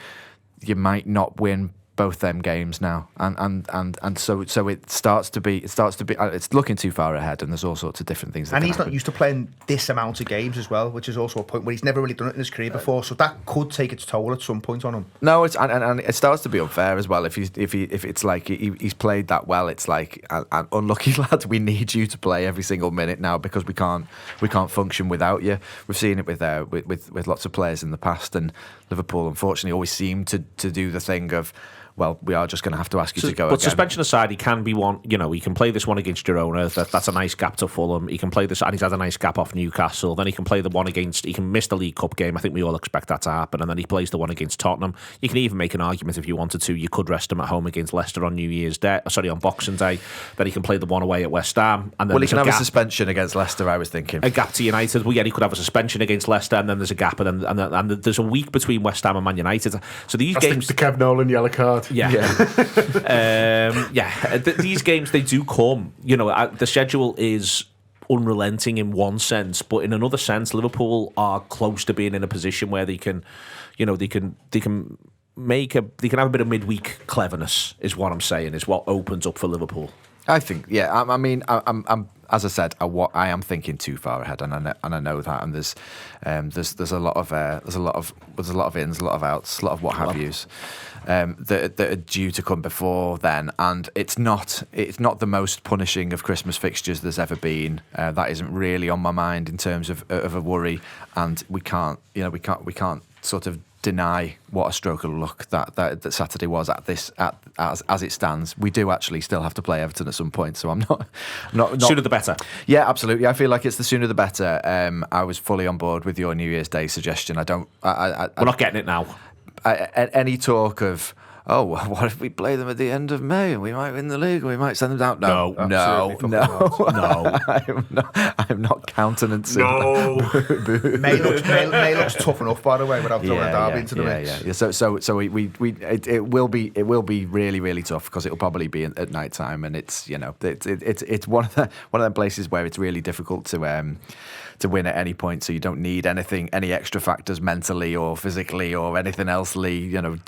you might not win both them games now, and so it starts to be it's looking too far ahead, and there's all sorts of different things. And he's not used to playing this amount of games as well, which is also a point where he's never really done it in his career before. So that could take its toll at some point on him. No, it's and it starts to be unfair as well. If it's like he's played that well, it's like an unlucky lad. We need you to play every single minute now because we can't function without you. We've seen it with lots of players in the past, and Liverpool unfortunately always seem to do the thing of, well, we are just going to have to ask you to go. But suspension aside, he can be one. He can play this one against Girona. That's a nice gap to Fulham. He can play this, and he's had a nice gap off Newcastle. Then he can play the one against. He can miss the League Cup game. I think we all expect that to happen. And then he plays the one against Tottenham. You can even make an argument if you wanted to. You could rest him at home against Leicester on on Boxing Day. Then he can play the one away at West Ham. And then he can have a suspension against Leicester. I was thinking a gap to United. Well, yeah, he could have a suspension against Leicester, and then there's a gap, and there's a week between West Ham and Man United. So these games, the Kev Nolan yellow card. Yeah. These games, they do come. The schedule is unrelenting in one sense, but in another sense, Liverpool are close to being in a position where they can have a bit of midweek cleverness. Is what I'm saying. Is what opens up for Liverpool. I think, yeah. I'm as I said, I am thinking too far ahead, and I know that. And there's a lot of ins, a lot of outs, a lot of what have yous that are due to come before then. And it's not the most punishing of Christmas fixtures there's ever been. That isn't really on my mind in terms of a worry. And we can't sort of deny what a stroke of luck that Saturday was as it stands. We do actually still have to play Everton at some point, so I'm not sooner the better. Yeah, absolutely. I feel like it's the sooner the better. I was fully on board with your New Year's Day suggestion. We're not getting it now. Any talk of, oh, what if we play them at the end of May and we might win the league, or we might send them down? No. I'm not countenancing. No. May looks tough enough, by the way, without throwing a derby into the mix. Yeah. So it will be really, really tough because it'll probably be at night time, and it's one of them places where it's really difficult to win at any point, so you don't need any extra factors mentally or physically or anything else,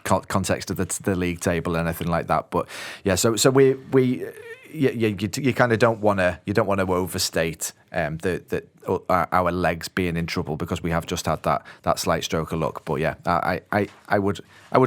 context of the league table, anything like that. But yeah, so you kind of don't want to overstate our legs being in trouble because we have just had that slight stroke of luck. But yeah, I would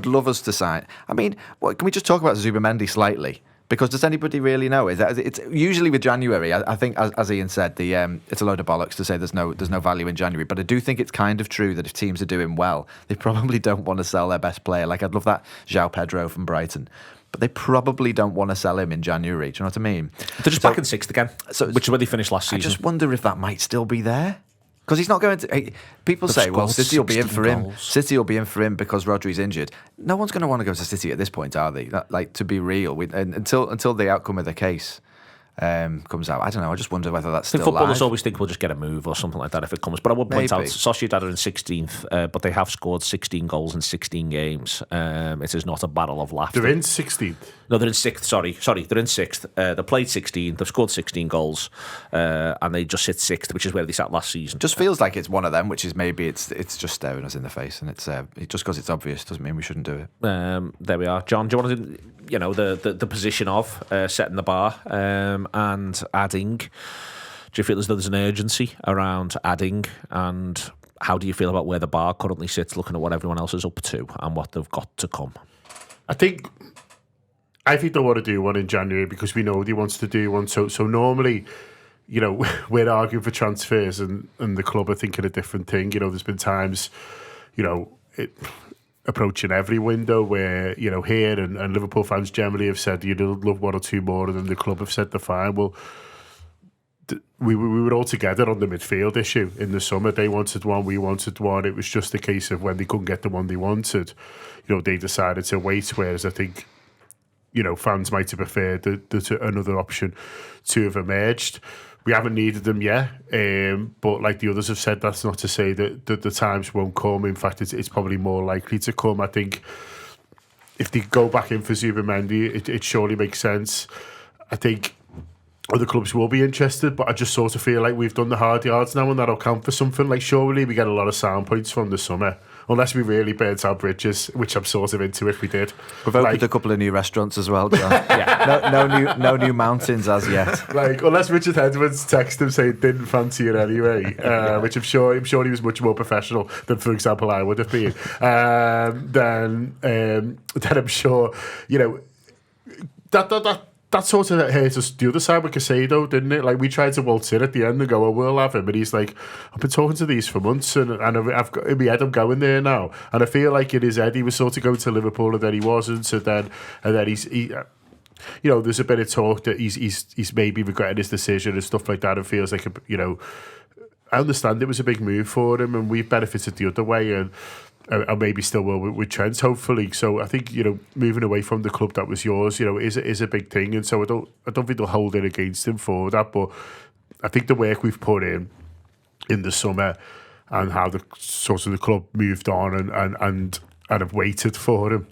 love us to sign. I mean, can we just talk about Zubimendi slightly? Because does anybody really know? It's usually with January. I think, as Ian said, it's a load of bollocks to say there's no value in January. But I do think it's kind of true that if teams are doing well, they probably don't want to sell their best player. Like, I'd love that João Pedro from Brighton. but they probably don't want to sell him in January. Do you know what I mean? They're just back in 6th again, which is where they finished last season. I just wonder if that might still be there. Because he's not going to. People say, well, City will be in for him. City will be in for him because Rodri's injured. No one's going to want to go to City at this point, are they? To be real, until the outcome of the case comes out. I don't know. I just wonder whether that's still live. Footballers always think we'll just get a move or something like that if it comes. But I would point out, Sociedad are in 16th, but they have scored 16 goals in 16 games. It is not a battle of laughter. They're in 16th. No, they're in 6th. Sorry, they're in 6th. They played 16. They've scored 16 goals, and they just sit 6th, which is where they sat last season. Just feels like it's one of them, which is maybe it's just staring us in the face, and it's just because it's obvious doesn't mean we shouldn't do it. There we are, John. Do you want to, the position of setting the bar and adding? Do you feel as though there's an urgency around adding, and how do you feel about where the bar currently sits, looking at what everyone else is up to and what they've got to come? I think they want to do one in January because we know he wants to do one. So normally, we're arguing for transfers and the club are thinking a different thing. There's been times, approaching every window where, here and Liverpool fans generally have said you'd love one or two more, and then the club have said they're fine. Well, we were all together on the midfield issue in the summer. They wanted one, we wanted one. It was just a case of when they couldn't get the one they wanted, they decided to wait, whereas I think fans might have preferred another option to have emerged. We haven't needed them yet, but like the others have said, that's not to say that the times won't come. In fact, it's probably more likely to come. I think if they go back in for Zubimendi, it surely makes sense. I think other clubs will be interested, but I just sort of feel like we've done the hard yards now, and that'll count for something. Like, surely we get a lot of sound points from the summer, unless we really burnt our bridges, which I'm sort of into if we did. We've opened a couple of new restaurants as well, John. No new mountains as yet. Like, unless Richard Edwards texted him saying didn't fancy it anyway, which I'm sure he was much more professional than, for example, I would have been. Then I'm sure that sort of hurt us the other side with Casado, didn't it? Like, we tried to waltz in at the end and go, we'll have him. And he's like, I've been talking to these for months, and I've got in my head, I'm going there now. And I feel like in his head, he was sort of going to Liverpool, and then he wasn't. And then there's a bit of talk that he's maybe regretting his decision and stuff like that, and feels like, I understand it was a big move for him, and we've benefited the other way, and maybe still will with Trent, hopefully. So I think moving away from the club that was yours, is a big thing, and so I don't think they'll hold it against him for that. But I think the work we've put in the summer and how the club moved on and have waited for him,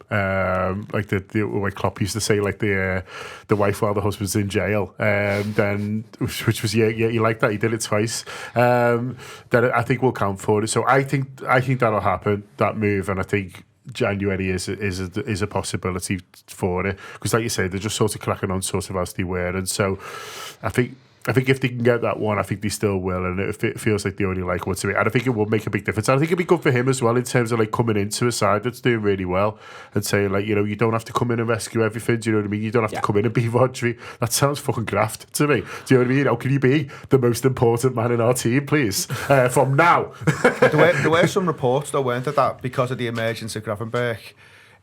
like the Klopp used to say, like the wife while the husband's in jail, then which was you like that, he did it twice, then I think will count for it. So I think that'll happen, that move, and I think January is a possibility for it, because like you say, they're just sort of cracking on sort of as they were, and so I think if they can get that one, I think they still will, and it feels like they only like what's it. And I think it will make a big difference. And I think it'd be good for him as well in terms of like coming into a side that's doing really well and saying like, you don't have to come in and rescue everything. Do you know what I mean? You don't have to come in and be Rodri. That sounds fucking graft to me. Do you know what I mean? How can you be the most important man in our team, please? From now. There were some reports though, weren't there, that because of the emergence of Gravenberch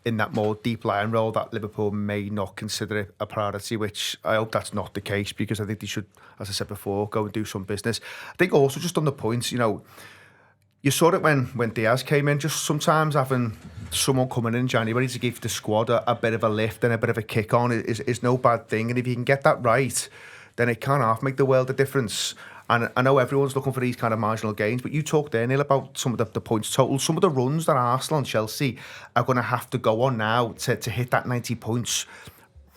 in that more deep line role, that Liverpool may not consider it a priority, which I hope that's not the case, because I think they should, as I said before, go and do some business. I think also just on the points, you saw it when Diaz came in, just sometimes having someone coming in January to give the squad a bit of a lift and a bit of a kick on is no bad thing, and if you can get that right, then it can half make the world a difference. And I know everyone's looking for these kind of marginal gains, but you talked there, Neil, about some of the points total. Some of the runs that Arsenal and Chelsea are going to have to go on now to hit that 90 points.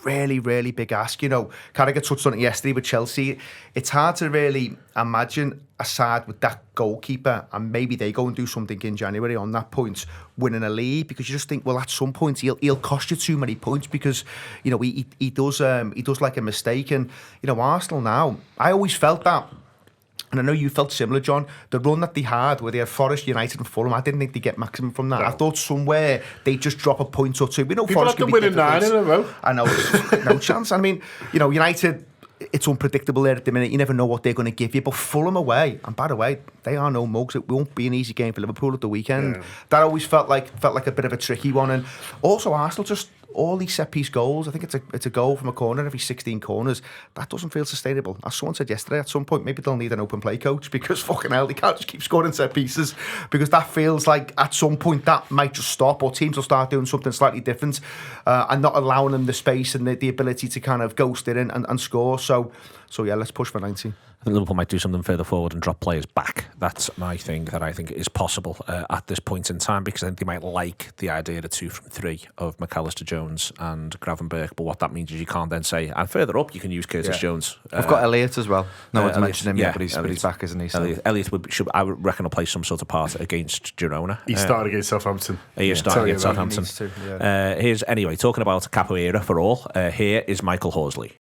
Really, really big ask. Carragher touched on it yesterday with Chelsea. It's hard to really imagine a side with that goalkeeper, and maybe they go and do something in January on that point, winning a league, because you just think, well, at some point he'll cost you too many points, because he does like a mistake. And Arsenal now, I always felt that. And I know you felt similar, John. The run that they had, where they had Forest, United and Fulham, I didn't think they'd get maximum from that. No. I thought somewhere they'd just drop a point or two. We know people Forest have to win 9 in a row. I know, no chance. I mean, United, it's unpredictable there at the minute. You never know what they're going to give you. But Fulham away, and by the way, they are no mugs. It won't be an easy game for Liverpool at the weekend. Yeah. That always felt like a bit of a tricky one. And also Arsenal just all these set piece goals, I think it's a goal from a corner every 16 corners. That doesn't feel sustainable. As someone said yesterday, at some point maybe they'll need an open play coach, because fucking hell, they can't just keep scoring set pieces, because that feels like at some point that might just stop, or teams will start doing something slightly different and not allowing them the space and the ability to kind of ghost it in and score. So yeah, let's push for 90. I think Liverpool might do something further forward and drop players back. That's my thing that I think is possible at this point in time, because I think they might like the idea of 2 from 3 of McAllister, Jones and Gravenberch. But what that means is you can't then say, and further up you can use Curtis Jones. I've got Elliott as well. No one's Elliott, mentioned him yet, but he's back, isn't he? So. Elliott should, I would reckon, will play some sort of part against Girona. He started against Southampton. He started against Southampton. Here's, anyway, talking about Capoeira for all, here is Michael Horsley.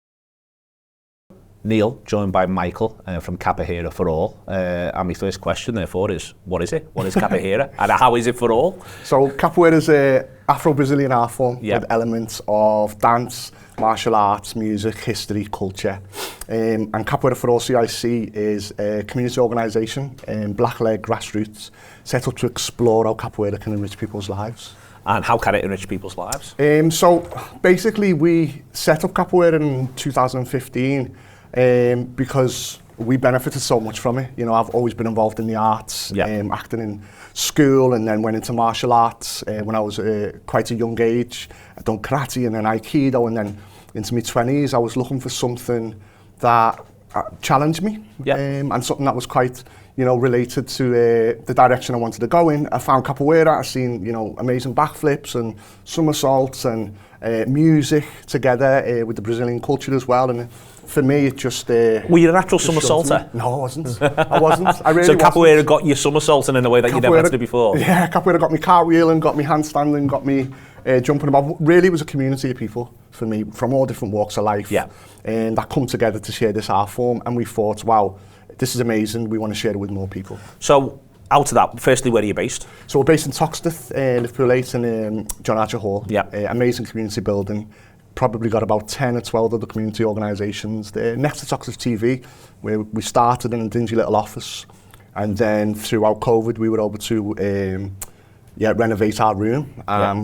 Neil, joined by Michael from Capoeira for All. And my first question, therefore, is what is it? What is Capoeira? And how is it for all? So Capoeira is an Afro-Brazilian art form with elements of dance, martial arts, music, history, culture. And Capoeira for All CIC is a community organisation, black-led grassroots, set up to explore how Capoeira can enrich people's lives. And how can it enrich people's lives? So basically we set up Capoeira in 2015 because we benefited so much from it. You know, I've always been involved in the arts, acting in school, and then went into martial arts when I was quite a young age. I'd done karate and then Aikido, and then into my 20s I was looking for something that challenged me, and something that was quite, you know, related to the direction I wanted to go in. I found Capoeira. I've seen, you know, amazing backflips and somersaults and music together with the Brazilian culture as well. And for me, it just... Were you a natural somersaulter? No, I wasn't. I really So Capoeira wasn't. got you somersaulting in a way that you never had to do before? Yeah, Capoeira got me cartwheeling, got me handstanding, got me jumping about. Really, it was a community of people for me from all different walks of life. And that come together to share this art form. And we thought, wow, this is amazing. We want to share it with more people. So, out of that, firstly, where are you based? So we're based in Toxteth, Liverpool 8 and John Archer Hall. Amazing community building. Probably got about 10 or 12 other community organisations there. Next to Toxteth TV, where we started in a dingy little office. And then throughout COVID, we were able to renovate our room.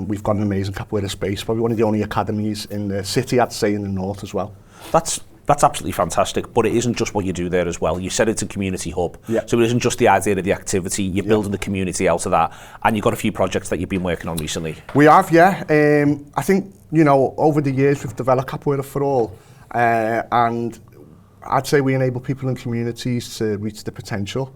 We've got an amazing Capoeira space. Probably one of the only academies in the city, I'd say, in the north as well. That's absolutely fantastic, but it isn't just what you do there as well. You said it's a community hub, so it isn't just the idea of the activity. You're building the community out of that, and you've got a few projects that you've been working on recently. We have, I think, you know, over the years we've developed Capoeira for All, and I'd say we enable people in communities to reach their potential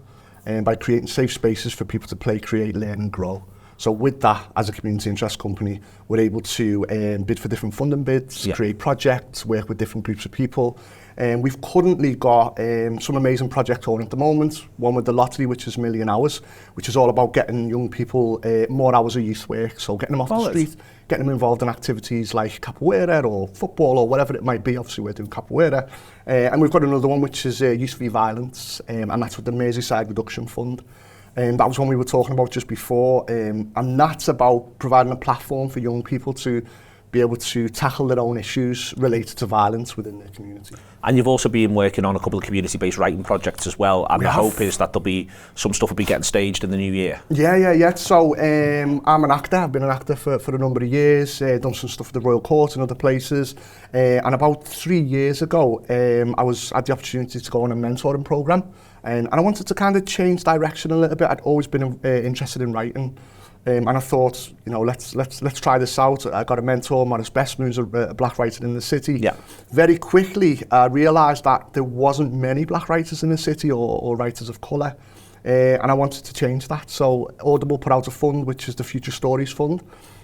by creating safe spaces for people to play, create, learn and grow. So with that, as a community interest company, we're able to bid for different funding bids, create projects, work with different groups of people. We've currently got some amazing projects on at the moment. One with the lottery, which is Million Hours, which is all about getting young people more hours of youth work. So getting them off the street, getting them involved in activities like Capoeira or football or whatever it might be. Obviously, we're doing Capoeira. And we've got another one, which is Youth Free Violence, and that's with the Merseyside Reduction Fund. That was one we were talking about just before, and that's about providing a platform for young people to be able to tackle their own issues related to violence within their community. And you've also been working on a couple of community-based writing projects as well, and the hope is that there'll be some stuff will be getting staged in the new year. Yeah. So I'm an actor. I've been an actor for a number of years, done some stuff at the Royal Court and other places, and about 3 years ago I had the opportunity to go on a mentoring programme. And I wanted to kind of change direction a little bit. I'd always been interested in writing, and I thought, you know, let's try this out. I got a mentor, Maurice Bestman, who's a black writer in the city. Very quickly, I realised that there wasn't many black writers in the city or writers of colour, and I wanted to change that. So Audible put out a fund, which is the Future Stories Fund.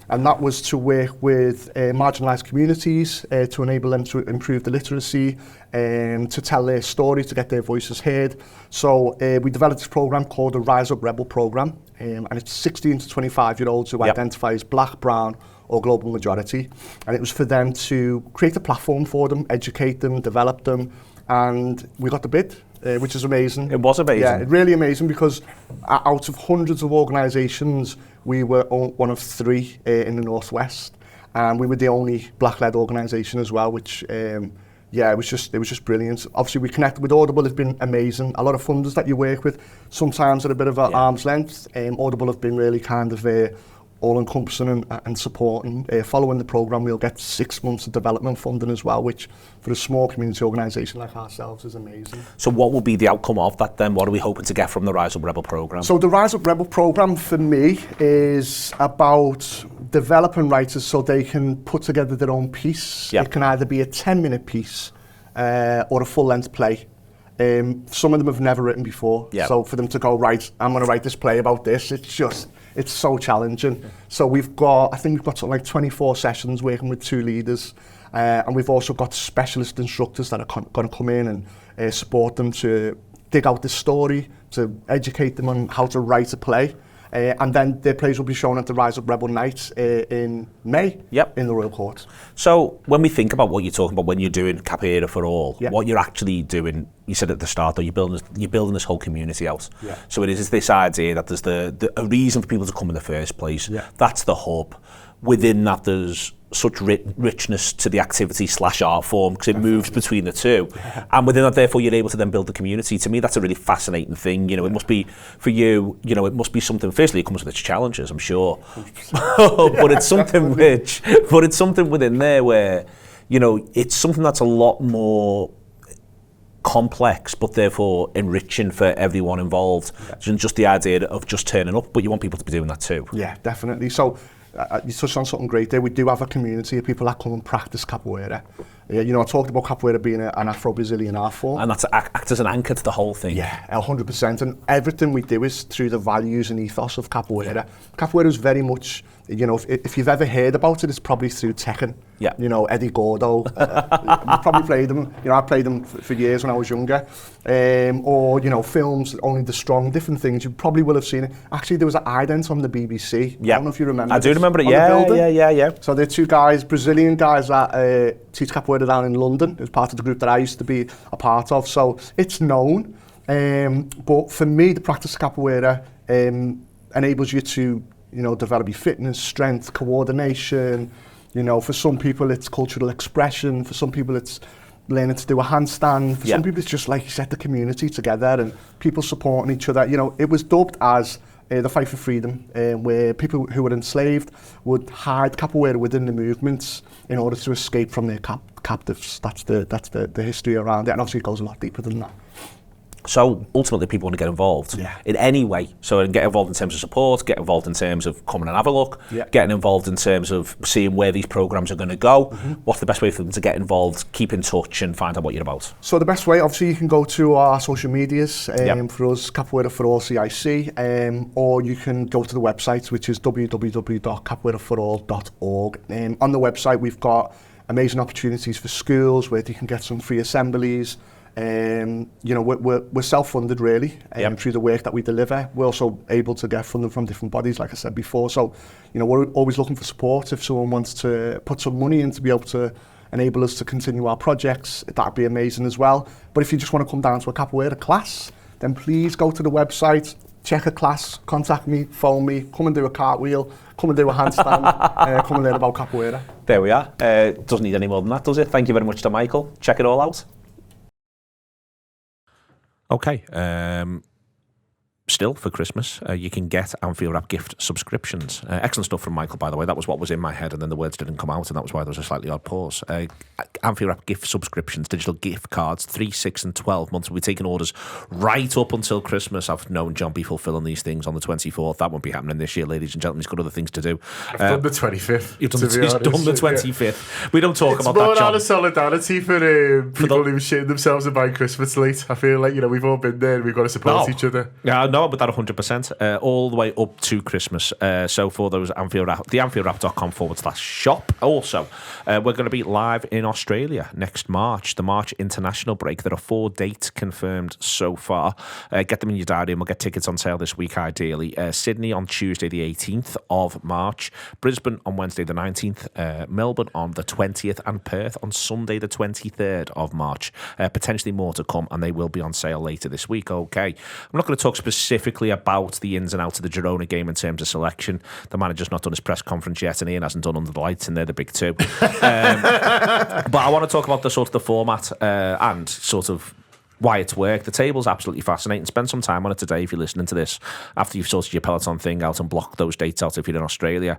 And that was to work with marginalised communities to enable them to improve the literacy, to tell their story, to get their voices heard. So we developed this programme called the Rise Up Rebel programme, and it's 16 to 25-year-olds who identify as black, brown or global majority. And it was for them to create a platform for them, educate them, develop them, and we got the bid. Which is amazing. It was amazing. Yeah, really amazing, because out of hundreds of organisations, we were one of 3 in the Northwest, and we were the only black-led organisation as well, which, it was just brilliant. Obviously, we connected with Audible. It's been amazing. A lot of funders that you work with sometimes at a bit of an arm's length. Audible have been really kind of all-encompassing and supporting. Following the programme, we'll get 6 months of development funding as well, which for a small community organisation like ourselves is amazing. So what will be the outcome of that then? What are we hoping to get from the Rise Up Rebel programme? So the Rise Up Rebel programme for me is about developing writers so they can put together their own piece. It can either be a 10-minute piece or a full-length play. Some of them have never written before, so for them to go, right, I'm going to write this play about this, it's so challenging. So I think we've got something like 24 sessions working with 2 leaders, and we've also got specialist instructors that are going to come in and support them to dig out the story, to educate them on how to write a play. And then their plays will be shown at the Rise Up Rebel Night in May in the Royal Court. So when we think about what you're talking about when you're doing Capoeira for All, what you're actually doing, you said at the start, though, you're building this whole community out. So it is this idea that there's a reason for people to come in the first place. That's the hub. Within that, there's such richness to the activity / art form because it moves between the two, and within that, therefore, you're able to then build the community. To me, that's a really fascinating thing. You know, it must be for you. You know, it must be something. Firstly, it comes with its challenges, I'm sure, but it's something within there where, you know, it's something that's a lot more complex, but therefore enriching for everyone involved than just the idea of just turning up. But you want people to be doing that too. Yeah, definitely. So. You touched on something great there. We do have a community of people that come and practice Capoeira. You know, I talked about Capoeira being an Afro-Brazilian art form. And that's act as an anchor to the whole thing. Yeah, 100%. And everything we do is through the values and ethos of Capoeira. Capoeira is very much, you know, if you've ever heard about it, it's probably through Tekken. You know, Eddie Gordo. We probably played them. You know, I played them for years when I was younger. Or, you know, films, Only the Strong, different things. You probably will have seen it. Actually, there was an ident on the BBC. I don't know if you remember. I do remember it, yeah. So they're 2 guys, Brazilian guys that teach Capoeira down in London. It was part of the group that I used to be a part of. So it's known. But for me, the practice of Capoeira enables you to, you know, develop your fitness, strength, coordination. You know, for some people it's cultural expression. For some people it's learning to do a handstand. For some people it's just, like you said, the community together and people supporting each other. You know, it was dubbed as the fight for freedom, where people who were enslaved would hide Capoeira within the movements in order to escape from their captives. That's the history around it, and obviously it goes a lot deeper than that. So ultimately, people want to get involved in any way. So get involved in terms of support, get involved in terms of coming and have a look, getting involved in terms of seeing where these programs are going to go. What's the best way for them to get involved, keep in touch and find out what you're about? So the best way, obviously, you can go to our social medias for us, Capoeira for All CIC, or you can go to the website, which is www.capoeiraforall.org. On the website, we've got amazing opportunities for schools where you can get some free assemblies. You know, we're self-funded really through the work that we deliver. We're also able to get funding from different bodies, like I said before. So, you know, we're always looking for support. If someone wants to put some money in to be able to enable us to continue our projects, that'd be amazing as well. But if you just want to come down to a Capoeira class, then please go to the website, check a class, contact me, phone me, come and do a cartwheel, come and do a handstand, come and learn about Capoeira. There we are. Doesn't need any more than that, does it? Thank you very much to Michael. Check it all out. Okay, still for Christmas, you can get Anfield Wrap gift subscriptions. Excellent stuff from Michael, by the way. That was what was in my head, and then the words didn't come out, and that was why there was a slightly odd pause. Anfield Wrap gift subscriptions, digital gift cards, 3, 6 and 12 months. We'll be taking orders right up until Christmas. I've known John be fulfilling these things on the 24th. That won't be happening this year, ladies and gentlemen. He's got other things to do. I've done the 25th. He's done the 25th. We don't talk about that, John. It's more out of solidarity for people who shitting themselves and buying Christmas late. I feel like, you know, we've all been there and we've got to support each other. Yeah, I know about that 100%. All the way up to Christmas. So for those Anfield Wrap, the AnfieldWrap.com/shop. Also, we're going to be live in Australia next March, the March international break. There are 4 dates confirmed so far. Get them in your diary and we'll get tickets on sale this week, ideally. Sydney on Tuesday, the 18th of March. Brisbane on Wednesday, the 19th. Melbourne on the 20th. And Perth on Sunday, the 23rd of March. Potentially more to come, and they will be on sale later this week. Okay. I'm not going to talk specifically about the ins and outs of the Girona game in terms of selection. The manager's not done his press conference yet, and Ian hasn't done Under the Lights, and they're the big 2. But I want to talk about the sort of the format and sort of why it's worked. The table's absolutely fascinating. Spend some time on it today if you're listening to this after you've sorted your Peloton thing out and blocked those dates out if you're in Australia.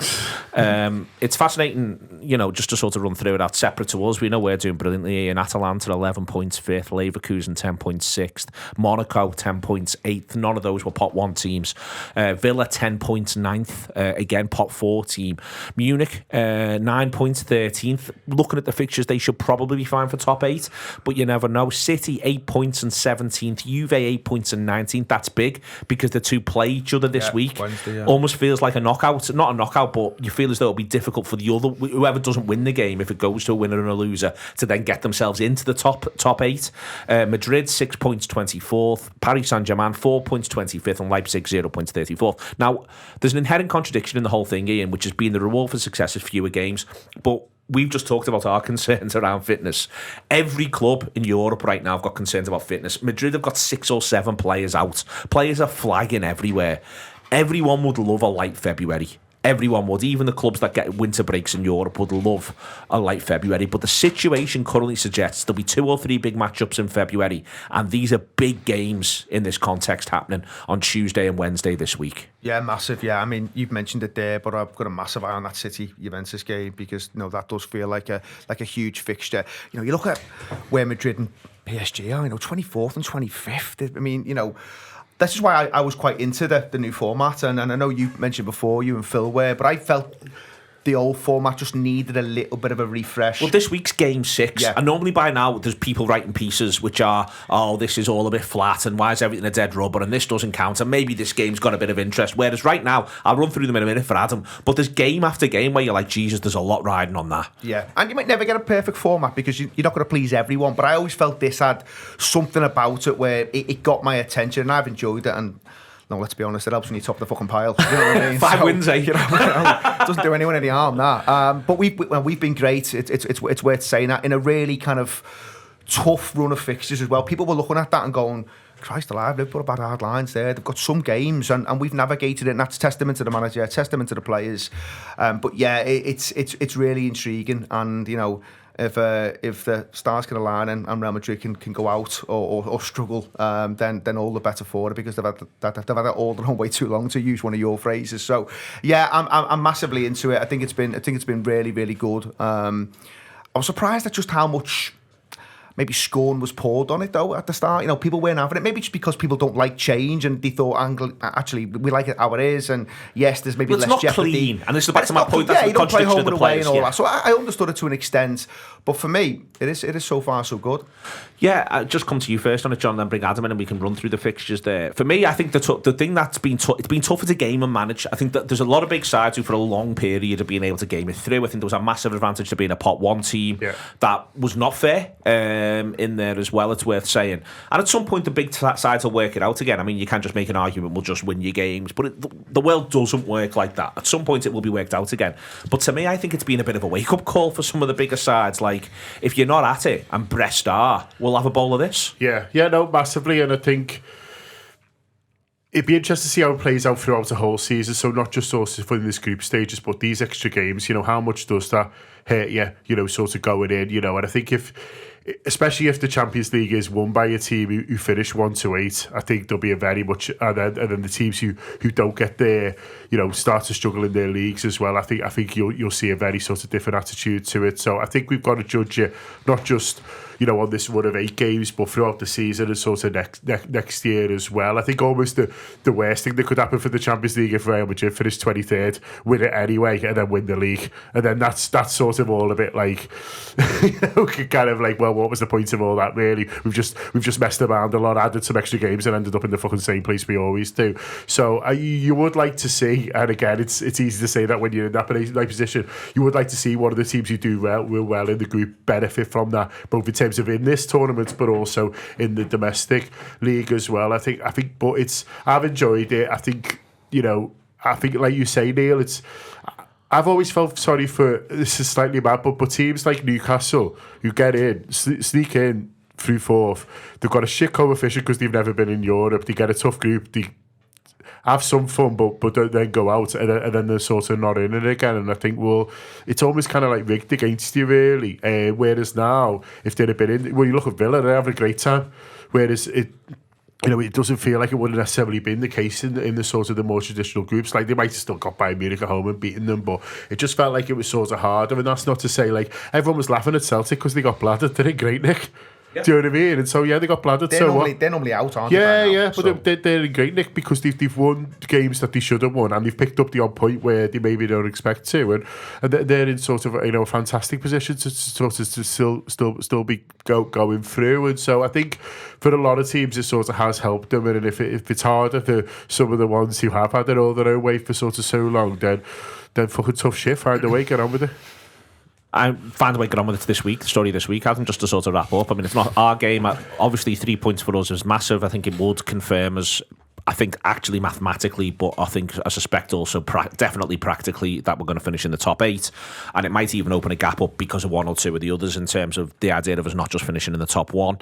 It's fascinating, just to sort of run through it out. Separate to us, we know we're doing brilliantly in Atalanta, 11 points 5th, Leverkusen 10 points 6th, Monaco 10 points 8th. None of those were pot 1 teams. Villa 10 points 9th, again pot 4 team. Munich 9 points 13th. Looking at the fixtures, they should probably be fine for top 8, but you never know. City 8 points and 17th, Juve 8 points and 19th. That's big because the two play each other this week. Wednesday, Almost feels like a knockout. Not a knockout, but you feel as though it'll be difficult for the other, whoever doesn't win the game, if it goes to a winner and a loser, to then get themselves into the top 8. Madrid 6 points 24th, Paris Saint-Germain 4 points 25th, and Leipzig 0 points 34th. Now, there's an inherent contradiction in the whole thing, Ian, which has been the reward for success is fewer games, but we've just talked about our concerns around fitness. Every club in Europe right now have got concerns about fitness. Madrid have got 6 or 7 players out. Players are flagging everywhere. Everyone would love a light February. Everyone would. Even the clubs that get winter breaks in Europe would love a light February. But the situation currently suggests there'll be 2 or 3 big matchups in February. And these are big games in this context happening on Tuesday and Wednesday this week. Yeah, massive. Yeah, I mean, you've mentioned it there, but I've got a massive eye on that City Juventus game because that does feel like a huge fixture. You look at where Madrid and PSG are. 24th and 25th. I mean, this is why I was quite into the new format, and I know you mentioned before, you and Phil were, but I felt the old format just needed a little bit of a refresh. Well, this week's game 6, and normally by now there's people writing pieces which are, this is all a bit flat, and why is everything a dead rubber, and this doesn't count, and maybe this game's got a bit of interest. Whereas right now, I'll run through them in a minute for Adam, but there's game after game where you're like, Jesus, there's a lot riding on that. Yeah, and you might never get a perfect format because you're not going to please everyone, but I always felt this had something about it where it got my attention, and I've enjoyed it, and no, let's be honest, it helps when you top the fucking pile. You know what I mean? 5 wins, eh? Doesn't do anyone any harm, that. But we've been great. It's worth saying that in a really kind of tough run of fixtures as well. People were looking at that and going, Christ alive, Liverpool have had hard lines there. They've got some games and we've navigated it, and that's testament to the manager, testament to the players. But yeah, it's really intriguing, and if the stars can align and Real Madrid can go out or struggle, then all the better for it, because they've had it all their own way too long, to use one of your phrases. So yeah, I'm massively into it. I think it's been really, really good. I was surprised at just how much maybe scorn was poured on it though at the start. People weren't having it. Maybe just because people don't like change, and they thought, actually, we like it how it is. And yes, there's maybe less jeopardy. It's not clean, and this is back to my point. That's you don't play home and away and all that. So I understood it to an extent, but for me, it is so far so good. Yeah, I'll just come to you first on it, John, then bring Adam in and we can run through the fixtures there. For me, I think the thing that's been it's been tougher to game and manage. I think that there's a lot of big sides who, for a long period, have been able to game it through. I think there was a massive advantage to being a pot 1 team. Yeah. That was not fair in there as well, it's worth saying. And at some point, the big sides will work it out again. I mean, you can't just make an argument, we'll just win your games. But the world doesn't work like that. At some point, it will be worked out again. But to me, I think it's been a bit of a wake-up call for some of the bigger sides. Like, if you're not at it, and Brest are, we'll have a bowl of this. Yeah, no, massively. And I think it'd be interesting to see how it plays out throughout the whole season. So not just also for this group stages, but these extra games, how much does that hurt you, sort of going in, and I think especially if the Champions League is won by a team who finish 1-8, I think there'll be a very much, and then the teams who don't get there, start to struggle in their leagues as well. I think you'll see a very sort of different attitude to it. So I think we've got to judge it not just on this run of 8 games, but throughout the season and sort of next year as well. I think almost the worst thing that could happen for the Champions League if Real Madrid finish 23rd, win it anyway, and then win the league, and then that's sort of all a bit like, kind of like, well, what was the point of all that? Really, we've just messed around a lot, added some extra games, and ended up in the fucking same place we always do. So you would like to see, and again, it's easy to say that when you're in that position, you would like to see one of the teams who do well in the group benefit from that, both in terms of in this tournament, but also in the domestic league as well. I think, but I've enjoyed it. I think like you say, Neil, I've always felt sorry for, this is slightly bad, but teams like Newcastle who get in, sneak in through 4th, they've got a shit coefficient because they've never been in Europe. They get a tough group. They have some fun, but don't then go out, and then they're sort of not in it again. And I think, well, it's almost kind of like rigged against you, really. Whereas now, if they'd have been in, well, you look at Villa, they're having a great time. Whereas it doesn't feel like it would have necessarily been the case in the sort of the more traditional groups. Like, they might have still got Bayern Munich at home and beaten them, but it just felt like it was sort of harder. And that's not to say, like, everyone was laughing at Celtic because they got bladdered. They're in great nick. Yeah. Do you know what I mean? And so, yeah, they got bladdered. They're normally out, aren't they? Yeah, but they're in great nick because they've won games that they should have won, and they've picked up the odd point where they maybe don't expect to, and they're in sort of a fantastic position to sort of to still be going through. And so I think for a lot of teams it sort of has helped them. And if it's harder for some of the ones who have had it all their own way for sort of so long, then fucking tough shit. Find a way, get on with it. I find a way to get on with it this week, the story this week, Adam, just to sort of wrap up. I mean, it's not our game. Obviously, 3 points for us is massive. I think it would confirm us, I think, actually mathematically, but I suspect also definitely practically that we're going to finish in the top 8, and it might even open a gap up because of one or two of the others in terms of the idea of us not just finishing in the top 1.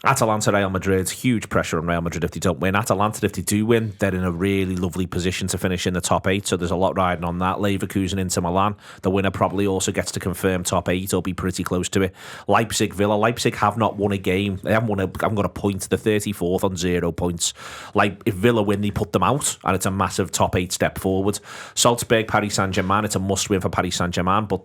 Atalanta, Real Madrid, huge pressure on Real Madrid if they don't win. Atalanta, if they do win, they're in a really lovely position to finish in the top 8, so there's a lot riding on that. Leverkusen, Inter Milan, the winner probably also gets to confirm top 8 or be pretty close to it. Leipzig, Villa, Leipzig have not won a game. They haven't got a point. They're 34th on 0 points. Like, if Villa win, they put them out, and it's a massive top 8 step forward. Salzburg, Paris Saint-Germain, it's a must win for Paris Saint-Germain, but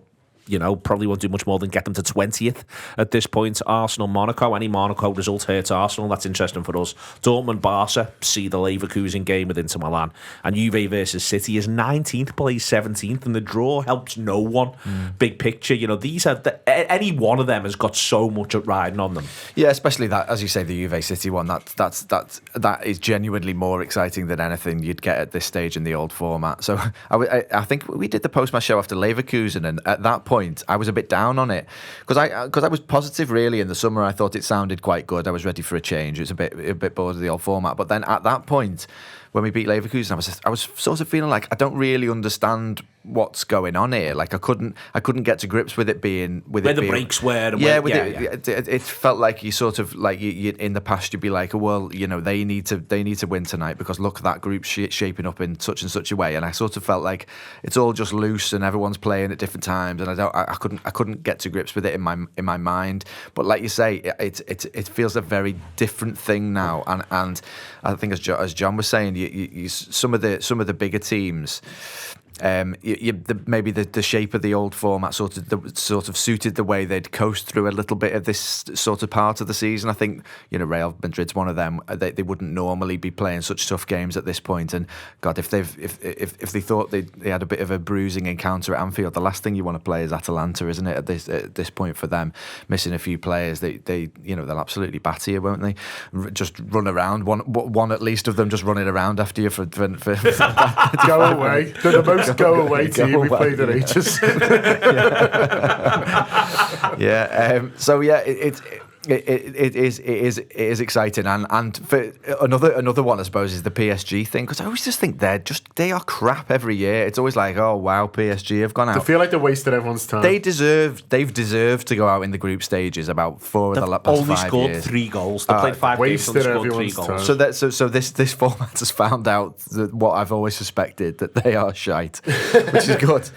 probably won't do much more than get them to 20th at this point. Arsenal, Monaco, any Monaco result hurts Arsenal. That's interesting for us. Dortmund, Barca, see the Leverkusen game with Inter Milan. And Juve versus City is 19th, plays 17th, and the draw helps no one. Big picture, these are any one of them has got so much riding on them. Yeah, especially that, as you say, the Juve City one. That is genuinely more exciting than anything you'd get at this stage in the old format. So I think we did the post-match show after Leverkusen, and at that point I was a bit down on it because I was positive really in the summer. I thought it sounded quite good. I was ready for a change. It was a bit bored of the old format. But then at that point, when we beat Leverkusen, I was sort of feeling like I don't really understand what's going on here. Like I couldn't get to grips with it being where the breaks were. And it felt like you sort of like you in the past you'd be like, well, they need to win tonight because look, that group's shaping up in such and such a way. And I sort of felt like it's all just loose and everyone's playing at different times, and I couldn't get to grips with it in my mind. But like you say, it feels a very different thing now, and I think as John was saying, you some of the bigger teams. Maybe the shape of the old format sort of suited the way they'd coast through a little bit of this sort of part of the season. I think Real Madrid's one of them. They wouldn't normally be playing such tough games at this point. And God, if they thought they had a bit of a bruising encounter at Anfield, the last thing you want to play is Atalanta, isn't it? At this point for them, missing a few players, they'll absolutely batter you, won't they? Just run around. One at least of them just running around after you for go away. They're the most go away team we played at ages. So yeah, it is exciting, and for another one I suppose is the PSG thing, because I always just think they are crap every year. It's always like, oh wow, PSG have gone out. I feel like they wasted everyone's time. They've deserved to go out in the group stages about 4 of the past 5 years. Only scored 3 goals. They played 5 games and scored 3 goals. So this format has found out what I've always suspected, that they are shite, which is good.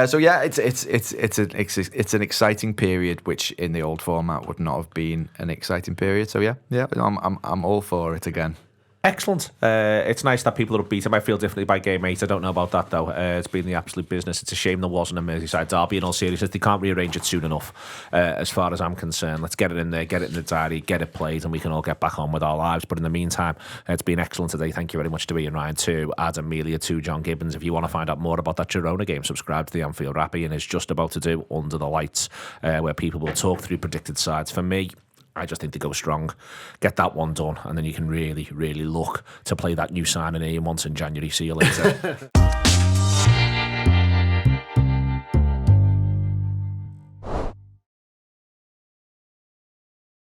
So yeah, it's an exciting period, which in the old format would not have been an exciting period. So yeah, I'm all for it again. Excellent. It's nice that people are upbeat. I might feel differently by game 8. I don't know about that though. It's been the absolute business. It's a shame there wasn't a Merseyside derby in all seriousness. They can't rearrange it soon enough, as far as I'm concerned. Let's get it in there, get it in the diary, get it played, and we can all get back on with our lives. But in the meantime, it's been excellent today. Thank you very much to Ian Ryan, to Adam Melia, to John Gibbons. If you want to find out more about that Girona game, subscribe to the Anfield Wrap. Ian is just about to do Under the Lights, where people will talk through predicted sides. For me, I just think they go strong. Get that one done, and then you can really, really look to play that new signing Ian once in January. See you later.